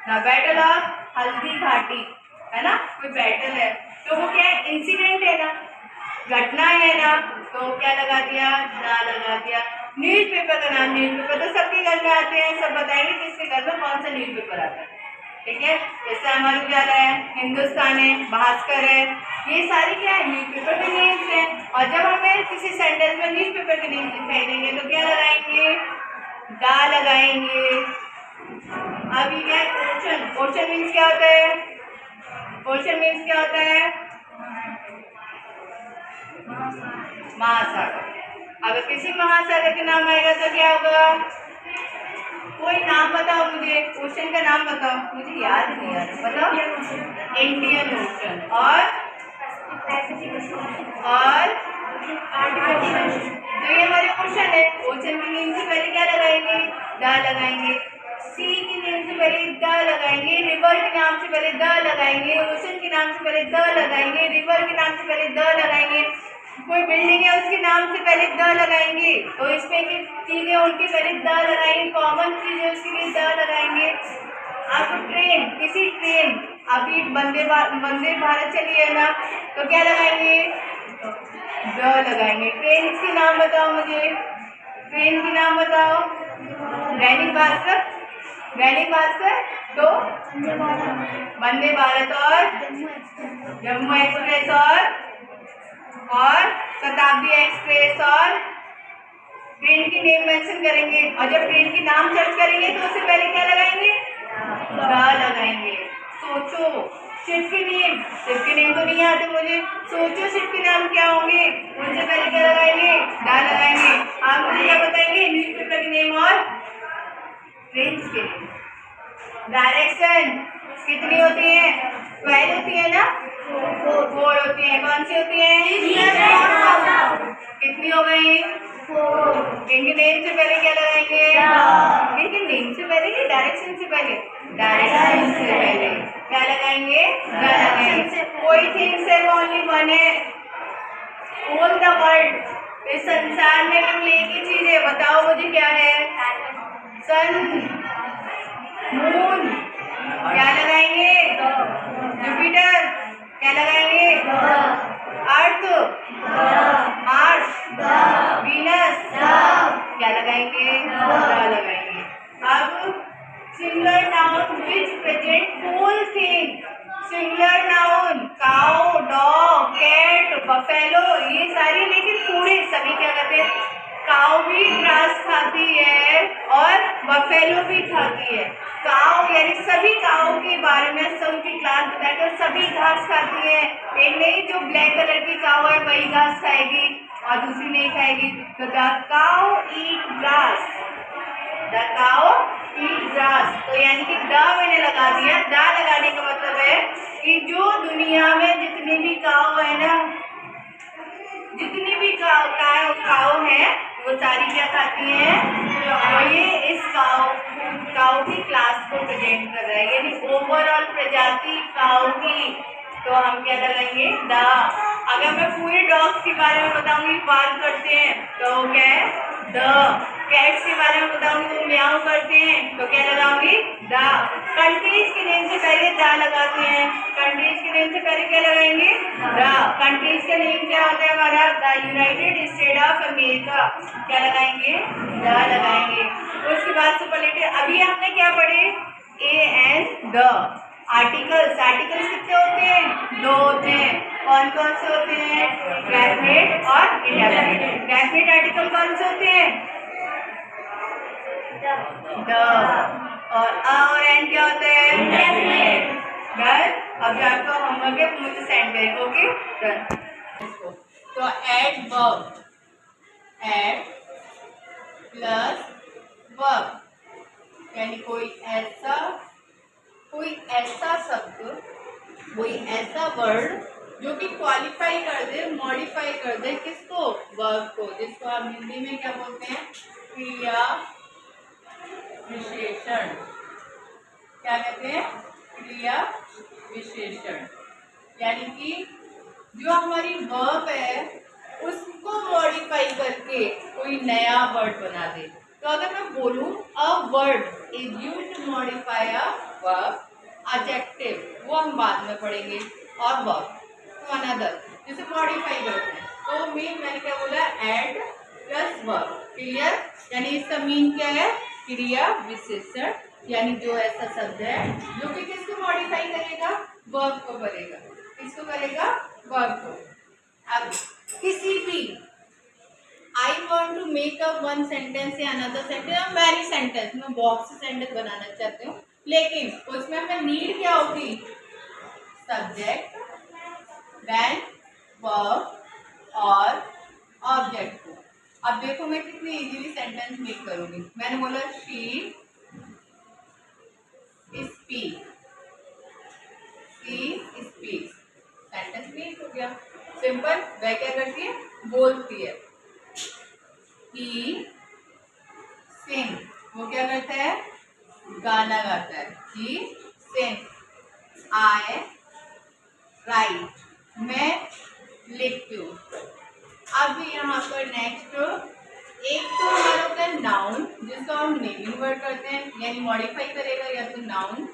the battle of Haldi Ghati, है ना, कोई बैटल है, तो वो क्या है? इंसिडेंट है ना, घटना है ना, तो क्या लगा दिया, ना लगा दिया। न्यूज़पेपर का नाम, न्यूज़पेपर तो सबके घर में आते हैं, सब बताएंगे किसके घर में कौन सा न्यूज़पेपर आता है। ठीक है, जैसे अमर उजाला है, हिंदुस्तान है, भास्कर है, ये सारी क्या है, न्यूज़पेपर के नेम्स हैं। और जब हमें किसी सेंटेंस में न्यूज़पेपर के नेम्स दिखाई देंगे तो क्या लगाएंगे, दा लगाएंगे। अब ये क्या है, क्वेश्चन। क्वेश्चन मीन्स क्या होता है, क्वेश्चन मीन्स क्या होता है, महासागर। अगर किसी महासागर के नाम आएगा तो क्या होगा, कोई नाम बताओ मुझे, ओशन का नाम बताओ, मुझे याद नहीं आ रहा, बताओ। इंडियन ओशन और तो ये हमारे ओशन है। ओशन के नेम से पहले क्या लगाएंगे, द लगाएंगे। सी के नेम से पहले द लगाएंगे, रिवर के नाम से पहले द लगाएंगे, ओशन के नाम से पहले द लगाएंगे, रिवर के नाम से पहले द लगाएंगे। कोई बिल्डिंग है उसके नाम से पहले द लगाएंगे, तो इसमें की चीजें उनके पहले द लगाएंगे, कॉमन चीज है उसके लिए द लगाएंगे। आप ट्रेन, किसी ट्रेन, अभी वंदे भारत चली है ना, तो क्या लगाएंगे, द लगाएंगे। ट्रेन के नाम बताओ मुझे, ट्रेन के नाम बताओ। दैनिक भास्कर, दैनिक भास्कर तो वंदे भारत और जम्मू एक्सप्रेस और शताब्दी एक्सप्रेस और ट्रेन की नेम मेंशन करेंगे। और जब ट्रेन के नाम सर्च करेंगे तो उससे पहले क्या लगाएंगे, द लगाएंगे। सोचो शिप के नेम, शिप के नेम तो नहीं आते मुझे, सोचो शिप के नाम क्या होंगे, उनसे पहले क्या लगाएंगे, द लगाएंगे। आप मुझे क्या बताएंगे, न्यूज़पेपर के नेम और ट्रेन के नेम। डायरेक्शन कितनी होती है, 12 होती है ना, 4 होती है। कौन सी होती है, कितनी हो गई, 4। इनके नेम से पहले क्या लगाएंगे, इनके नेम से पहले कि डायरेक्शन से पहले, डायरेक्शन से पहले क्या लगाएंगे, द लगाएंगे। कोई थिंग्स है वो ओनली वन है, ऑल द वर्ल्ड, इस संसार में केवल एक ही चीज है, बताओ मुझे क्या है, सन, मून, क्या लगाएंगे, जुपिटर, क्या लगाएंगे, अर्थ, मार्स, वीनस, क्या लगाएंगे, लगाएंगे। अब singular noun which present whole thing, singular noun cow, dog, cat, buffalo, ये सारी, लेकिन पूरे सभी क्या कहते हैं, काउ भी ग्रास खाती है और बफेलो भी खाती है। काउ यानी सभी काउ के बारे में सबकी क्लास बताकर, सभी घास खाती है। एक नहीं जो ब्लैक कलर की काउ है वही घास खाएगी और दूसरी नहीं खाएगी। तो the cow eat grass, the cow eat grass. तो यानी कि द मैंने लगा दिया, द लगाने का मतलब है कि जो दुनिया में जितनी भी काउ है ना, जितनी भी काउ है वो सारी क्या खाती हैं, तो ये इस काउ की क्लास को प्रेजेंट कर रहा है, यानी ओवरऑल प्रजाति काउ की। तो हम क्या लगाएंगे, द। अगर मैं पूरे डॉग्स के बारे में बताऊंगी बात करते हैं तो क्या है, द। कैट्स के बारे में बताऊंगी वो म्याऊ करते हैं तो क्या लगाऊंगी, द। कंट्रीज के नेम से पहले द लगाते हैं, कंट्रीज के नेम से पहले क्या लगाएंगे, द। कंट्रीज का नेम क्या होता है हमारा, the United state of America, क्या लगाएंगे, द लगाएंगे। तो उसके बाद सुपरलेटिव, अभी हमने क्या पढ़े, A and the. Articles, articles कितने होते हैं, 2 होते हैं। कौन कौन से होते हैं, डेफिनेट और इंडेफिनेट। डेफिनेट आर्टिकल कौन से होते हैं, द, और अ और एन क्या होता है, इंडेफिनेट। डन। अब जो आपका होमवर्क है मुझे सेंड करें, ओके डन। तो adverb, ad plus verb, यानी कोई ऐसा शब्द, कोई ऐसा वर्ड जो कि क्वालिफाई कर दे, मॉडिफाई कर दे किसको, वर्ब को, जिसको आप हिंदी में क्या बोलते हैं, क्रिया विशेषण। क्या कहते हैं, क्रिया विशेषण। यानी कि जो हमारी वर्ब है उसको मॉडिफाई करके कोई नया वर्ड बना दे। तो अगर मैं बोलूं a word is used to modify a verb, adjective वो हम बाद में पढ़ेंगे, और वर्ब टू अनदर जिसे मॉडिफाई करते हैं। तो मीन मैंने क्या बोला, एड प्लस वर्ब, क्लियर। यानी इसका मीन क्या है, क्रिया विशेषण, यानी जो ऐसा शब्द है जो कि किसको मॉडिफाई करेगा, वर्ब को करेगा, किसको करेगा, वर्ब को। अब किसी भी I want to make up one sentence या another sentence, मैनी सेंटेंस, मैं बहुत से सेंटेंस बनाना चाहती हूँ, लेकिन उसमें हमें नीड क्या होगी, सब्जेक्ट, देन वर्ब और ऑब्जेक्ट को। अब देखो मैं कितनी इजीली सेंटेंस मेक करूंगी। मैंने बोला she speak, she speak, sentence make हो गया, सिंपल। वह क्या करती है, बोलती है। ही सिंग, वो क्या करता है, गाना गाता है। ही सिंग। आई राइट, मैं लिखती हूँ। अब यहाँ पर नेक्स्ट एक तो हमारा होता है नाउन, जिसको हम नेमिंग वर्ड करते हैं, यानी मॉडिफाई करेगा या तो नाउन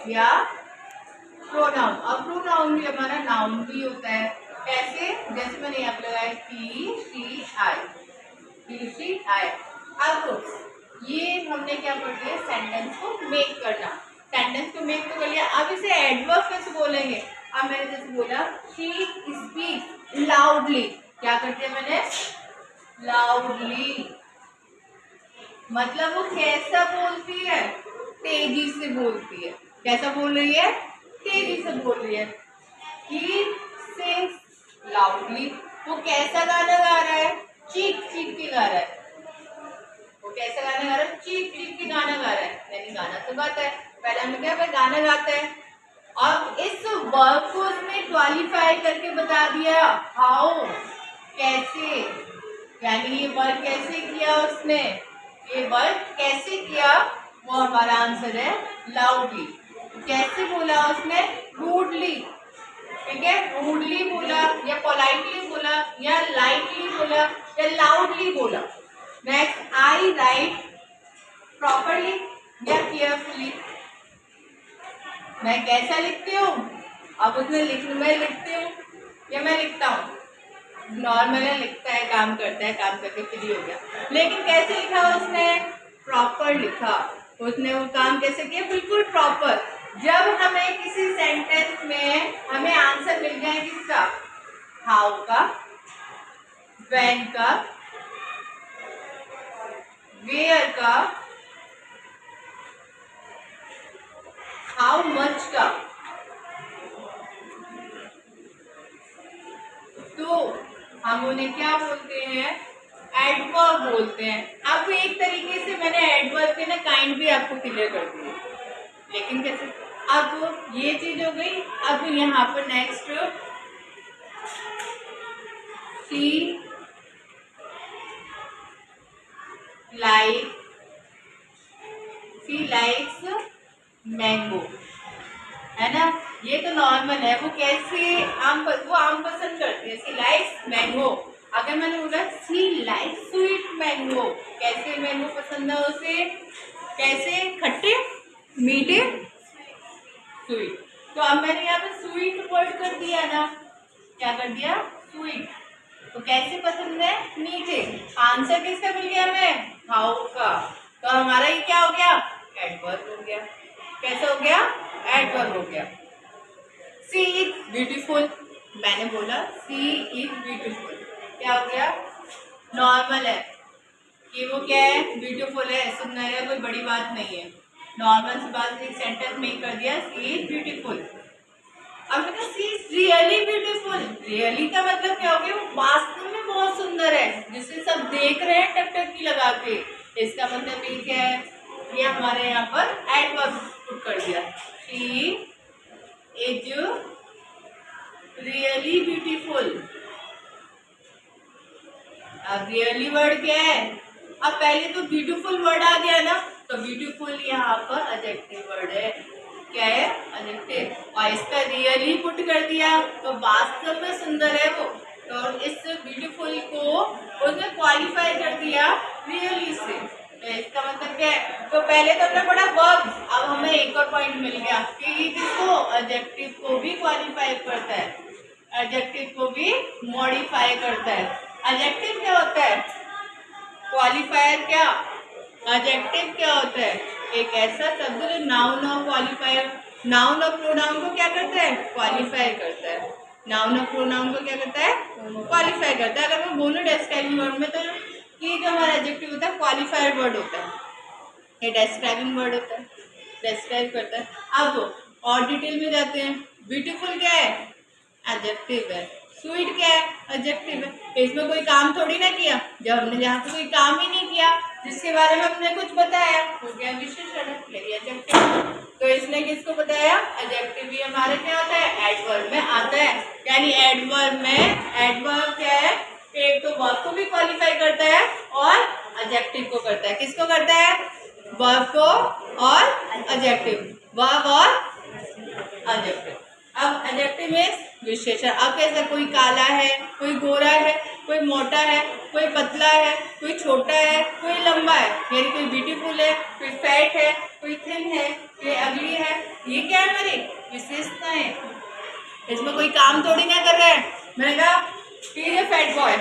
या प्रोनाउन। अब प्रोनाउन भी हमारा नाउन भी होता है। कैसे, जैसे मैंने यहाँ पे लगाया ही she I, he she I. अब ये हमने क्या कर दिया, सेंटेंस को मेक करना। सेंटेंस को मेक तो कर लिया, अब इसे एडवर्ब कैसे बोलेंगे। अब मैंने जैसे बोला शी स्पीक लाउडली, क्या करती है मैंने, लाउडली, मतलब वो कैसा बोलती है, तेजी से बोलती है। कैसा बोल रही है, तेजी से बोल रही है। ही सिंग्स लाउडली, वो कैसा गाना गा रहा है, चीख चीख के गा रहा है। वो कैसा गाना गा रहा है, चीख चीख के गाना गा रहा है, यानी गाना तो गाता है। पहले हमने क्या, गाना गाता है। और इस वर्ब को उसने क्वालिफाई करके बता दिया, हाउ, कैसे, यानी ये वर्ब कैसे किया उसने, ये वर्ब कैसे किया, वो हमारा आंसर है लाउडली। कैसे बोला उसने, रूडली, ठीक है, रूडली बोला या पोलाइटली बोला या लाइटली बोला या लाउडली बोला। नेक्स्ट, आई राइट प्रॉपरली या केयरफुली, मैं कैसा लिखती हूँ। अब उसने मैं लिखती हूँ या मैं लिखता हूँ, नॉर्मल है, लिखता है, काम करता है, काम करके फ्री हो गया। लेकिन कैसे लिखा उसने, प्रॉपर लिखा। उसने वो काम कैसे किया, बिल्कुल प्रॉपर। जब हमें किसी सेंटेंस में हमें आंसर मिल जाए किसका, हाउ का, व्हेन का, वेयर का, हाउ मच का, तो हम उन्हें क्या बोलते हैं, एडवर्ब बोलते हैं। अब एक तरीके से मैंने एडवर्ब के ना काइंड भी आपको क्लियर कर दिए, लेकिन कैसे, अब ये चीज हो गई। अब यहाँ पर नेक्स्ट, सी लाइक्स मैंगो, है ना, ये तो नॉर्मल है। वो कैसे वो आम पसंद करती है, सी लाइक्स मैंगो। अगर मैंने बोला सी लाइक्स स्वीट मैंगो, कैसे मैंगो पसंद है उसे, कैसे, खट्टे, मीठे, स्वीट। तो अब मैंने यहाँ पे स्वीट वर्ड कर दिया ना, क्या कर दिया, स्वीट। तो कैसे पसंद है, मीठे। आंसर किसका मिल गया हमें, हाउ का। तो हमारा ये क्या हो गया, एडवर्ब हो गया। कैसे हो गया, एडवर्ब हो गया। सी इज ब्यूटीफुल, मैंने बोला सी इज ब्यूटीफुल, क्या हो गया, नॉर्मल है कि वो क्या है, ब्यूटीफुल है, सुंदर है, कोई बड़ी बात नहीं है, नॉर्मल सी बात, एक सेंटेंस में कर दिया, सी इज ब्यूटीफुल। अब मैं सी इज रियली ब्यूटीफुल, रियली का मतलब क्या हो गया, वो वास्तव में बहुत सुंदर है, जिसे सब देख रहे हैं टकटकी लगा के। इसका मतलब ये क्या है, ये हमारे यहाँ पर एडवर्ब पुट कर दिया, शी इज रियली ब्यूटीफुल। अब रियली वर्ड क्या है, अब पहले तो ब्यूटीफुल वर्ड आ गया ना, तो ब्यूटीफुल यहाँ पर एडजेक्टिव वर्ड है, क्या है, एडजेक्टिव। और इसका रियली पुट कर दिया तो वास्तव में सुंदर है वो, तो इस ब्यूटीफुल को उसने क्वालिफाई कर दिया रियली से। तो इसका मतलब क्या है, तो पहले तो हमने पढ़ा वर्ब, अब हमें एक और पॉइंट मिल गया कि किसको, एडजेक्टिव को भी क्वालिफाई करता है। एडजेक्टिव को भी मॉडिफाई करता है। एडजेक्टिव क्या होता है? क्वालिफायर क्या? एडजेक्टिव क्या होता है? एक ऐसा शब्द जो नाउन और क्वालिफायर, नाउन और प्रोनाउन को क्या करता है? क्वालिफाई करता है। नाउन और प्रोनाउन को क्या करता है? क्वालिफाई करता है। अगर मैं बोलूँ डिस्क्राइबिंग वर्ड में, तो ये जो हमारा एडजेक्टिव होता है क्वालिफायर वर्ड होता है, ये डिस्क्राइबिंग वर्ड होता है, डिस्क्राइब करता है। अब और डिटेल में जाते हैं। ब्यूटीफुल क्या है? एडजेक्टिव है। स्वीट क्या है? एडजेक्टिव है। इसमें कोई काम थोड़ी ना किया, जब हमने जहाँ पे कोई काम ही नहीं किया, जिसके बारे में हमने कुछ बताया, वो क्या विशेषण है, यही एडजेक्टिव। तो इसने किसको बताया? एडजेक्टिव। ये हमारे क्या होता है? एडवर्ब में आता है। यानी एडवर्ब में, एडवर्ब क्या है? एक तो वर्ब को भी क्वालिफाई करता है और एडजेक्टिव को करता है। किसको करता है? वर्ब को और एडजेक्टिव, वर्ब और एडजेक्टिव। अब एडजेक्टिव में विशेषण। अब कैसे? कोई काला है, कोई गोरा है, कोई मोटा है, कोई पतला है, कोई छोटा है, कोई लंबा है, यानी कोई ब्यूटीफुल है, कोई फैट है, कोई थिन है, कोई अगली है। ये क्या है? मेरी विशेषताएं। इसमें कोई काम थोड़ी ना कर रहा है। मैंने कहा he is a fat boy,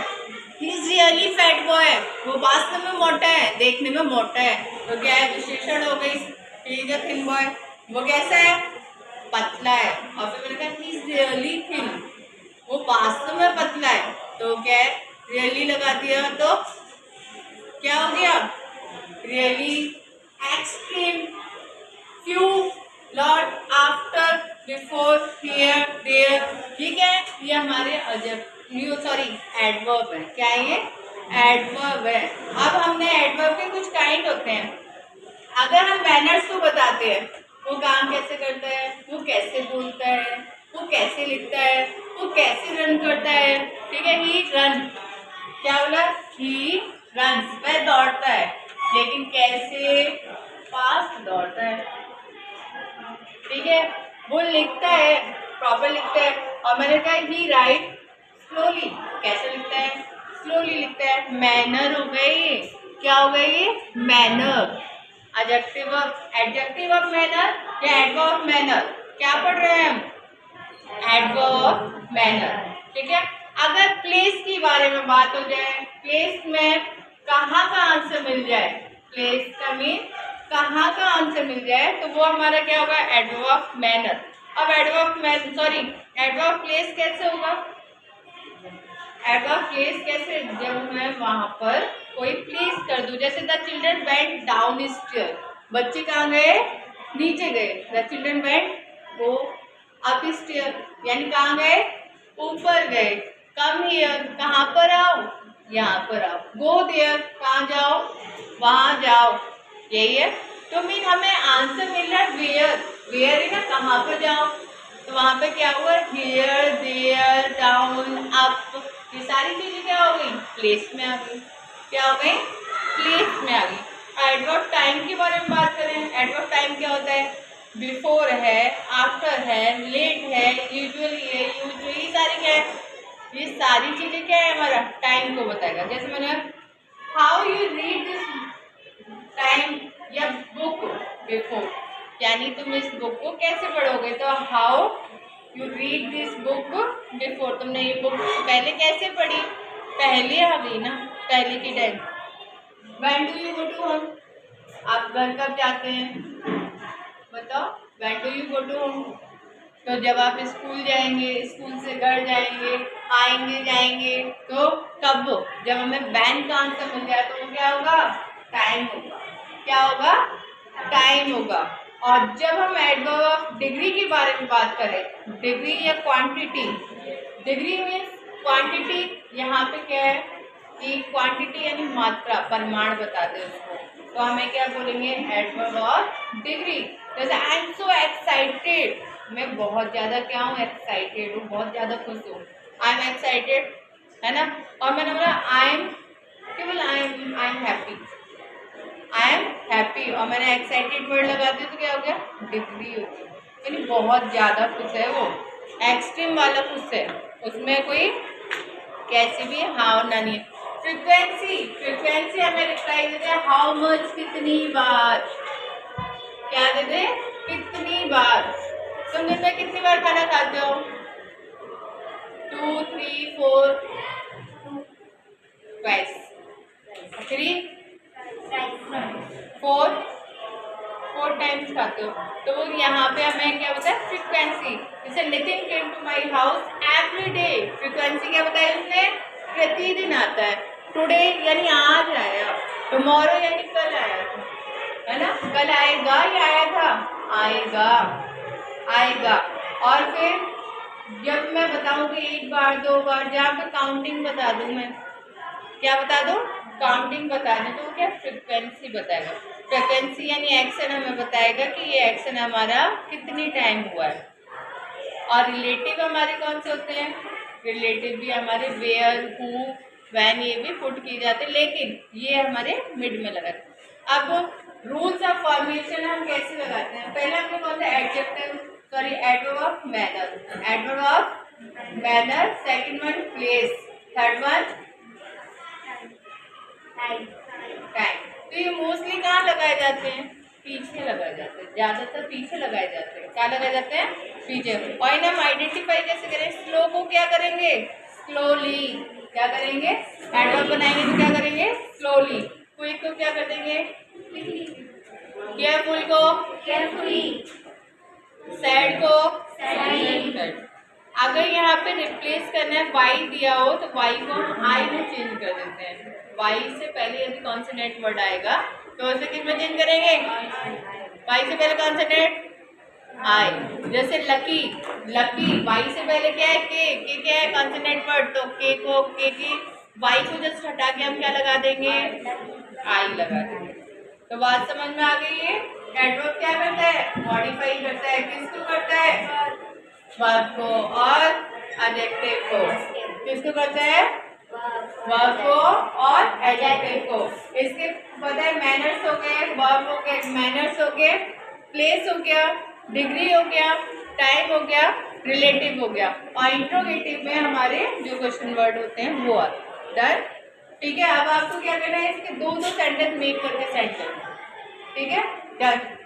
he is really fat boy, वो वास्तव में मोटा है, देखने में मोटा है, तो क्या है? विशेषण हो गई। He is a thin boy, वो कैसा है? पतला है। और फिर मैंने कहा ही इज रियली थिन, वो वास्तव में पतला है, तो क्या है? रियली लगा दिया तो क्या हो गया? Really, extreme, few, lot, after, before, here, there. ये क्या है? ये हमारे एडवर्ब है। क्या है ये? एडवर्ब है। अब हमने एडवर्ब के कुछ काइंड होते हैं। अगर हम मैनर्स को बताते हैं, वो काम कैसे करता है, वो कैसे बोलता है, वो कैसे लिखता है, वो कैसे रन करता है। ठीक है? ही रन, क्या बोला? ही रन्स, वह दौड़ता है, लेकिन कैसे? फास्ट दौड़ता है। ठीक है? वो लिखता है, प्रॉपर लिखता है। और मैंने कहा ही राइट स्लोली, कैसे लिखता है? स्लोली लिखता है। मैनर हो गई, क्या हो गई? मैनर। एडजेक्टिव ऑफ मैनर या एडवर्ब ऑफ मैनर, क्या पढ़ रहे हैं हम? Adverb of manner. ठीक है? अगर प्लेस के बारे में बात हो जाए, प्लेस में कहाँ का आंसर मिल जाए, प्लेस का मीन कहाँ का आंसर मिल जाए, तो वो हमारा क्या होगा? Adverb of manner. अब एडवर्ब ऑफ प्लेस कैसे होगा? एडवर्ब प्लेस कैसे? जब मैं वहां पर कोई प्लेस कर दूं, जैसे the children went down stair, बच्चे कहाँ गए? नीचे गए। द चिल्ड्रन वेंट वो अप स्टेयर, यानी कहाँ गए? ऊपर गए। कम हियर, कहाँ पर आओ? यहाँ पर आओ। गो देयर, कहाँ जाओ? वहां जाओ। यही है। तो मीन हमें आंसर मिल रहा है वेयर, वेयर है ना, कहाँ पर जाओ, तो वहां पे क्या हुआ? हियर, देयर, डाउन, अप, ये सारी चीजें क्या हो गई? प्लेस में आ गई। क्या हो गई? प्लेस में आ गई। एडवर्ब टाइम के बारे में बात करें, एडवर्ब टाइम क्या होता है? बिफोर है, आफ्टर है, लेट है, यूजुअली है, यूजुअली, ये सारी क्या है? ये सारी चीजें क्या है? हमारा टाइम को बताएगा। जैसे मैंने how you read this time या बुक बिफोर, यानी तुम इस बुक को कैसे पढ़ोगे, तो how you read this book before, तुमने ये बुक पहले कैसे पढ़ी? पहले आ गई ना, पहले की time. When do you go to home, आप घर कब जाते हैं? बताओ, when do you go to home, तो जब आप स्कूल जाएंगे, स्कूल से घर जाएंगे, आएंगे जाएंगे, तो कब? जब हमें वैन का आंसर मिल जाए, तो वो क्या होगा? टाइम होगा। क्या होगा? टाइम होगा। और जब हम एडवर्ब ऑफ डिग्री के बारे में बात करें, डिग्री या क्वांटिटी, डिग्री मीन्स क्वांटिटी, यहाँ पे क्या है कि क्वांटिटी यानी मात्रा, परिमाण बताते हैं उसको, तो हमें क्या बोलेंगे? Adverb of degree. जैसे आई एम सो एक्साइटेड, मैं बहुत ज़्यादा क्या हूँ? एक्साइटेड हूँ, बहुत ज़्यादा खुश हूँ। आई एम एक्साइटेड, है ना। और मैंने बोला आई एम, केवल I am happy, I am happy, और मैंने एक्साइटेड वर्ड लगा दिया, तो क्या हो गया? डिग्री हो गई, यानी बहुत ज़्यादा खुश है वो, एक्सट्रीम वाला खुश है, उसमें कोई कैसे भी हाँ और ना नहीं है। फ्रीक्वेंसी, फ्रीक्वेंसी हमें रिप्लाई देते हैं हाउ मच, कितनी बार, क्या देते? कितनी बार। तुम दिन में कितनी बार खाना खाते हो? 2 3 4 twice 3 4 टाइम्स खाते हो। तो वो यहाँ पे हमें क्या बताया फ्रीक्वेंसी। जैसे Nitin came to my house every day, frequency क्या बताया उसने, प्रतिदिन आता है। टुडे यानी आज आया, टुमारो यानी कल आया था, है ना, कल आएगा या आया था, आएगा आएगा। और फिर जब मैं बताऊँ कि एक बार दो बार, जहाँ पे काउंटिंग बता दूँ, मैं क्या बता दूँ, काउंटिंग बता दूँ, तो वो क्या फ्रीक्वेंसी बताएगा। फ्रीक्वेंसी यानी एक्शन हमें बताएगा कि ये एक्शन हमारा कितनी टाइम हुआ है। और रिलेटिव हमारे कौन से होते हैं, रिलेटिव भी हमारे वेयर, हु, व्हेन, ये भी पुट किए जाते हैं, लेकिन ये हमारे मिड में लगाते हैं। अब रूल्स ऑफ फॉर्मेशन हम कैसे लगाते हैं, पहले हमने कौन सा adjective, sorry adverb of manner, adverb of manner, second one place, third one time. तो ये मोस्टली कहाँ लगाए जाते हैं, पीछे लगाए जाते हैं, ज्यादातर पीछे लगाए जाते हैं। कहाँ लगाए जाते हैं, पीछे। और इन्हें हम आइडेंटिफाई कैसे करें, स्लो को क्या करेंगे, स्लोली, क्या करेंगे, एडवर्ब बनाएंगे तो क्या करेंगे, स्लोली। क्विक को क्या कर देंगे, केयरफुल को केयरफुली, सैड को सैड। अगर यहाँ पे रिप्लेस करना है वाई दिया हो तो वाई को हम आई में चेंज कर देते हैं। वाई से पहले यदि कॉन्सोनेंट वर्ड आएगा तो उसे किस में चेंज करेंगे, वाई से पहले कॉन्सोनेंट आई। जैसे लकी, लकी वाई से पहले क्या है, के क्या है कॉन्सोनेंट वर्ड, तो के को के की वाई को जस्ट हटा के हम क्या लगा देंगे, आई लगा देंगे। तो बात समझ में आ गई है। एडवर्ब क्या करता है, मॉडिफाई करता है, किसको करता है, वर्ब को, और एडजेक्टिव को, किसको करता है, वर्ब को और एडजेक्टिव को। इसके पता है मैनर्स हो गए, वर्ब हो गए, मैनर्स हो गए, प्लेस हो गया, डिग्री हो गया, टाइम हो गया, रिलेटिव हो गया, और इंट्रोगेटिव में हमारे जो क्वेश्चन वर्ड होते हैं वो आते हैं। डन, ठीक है। अब आपको क्या करना है, इसके दो सेंटेंस मेक करके सेंड करना, ठीक है, डन।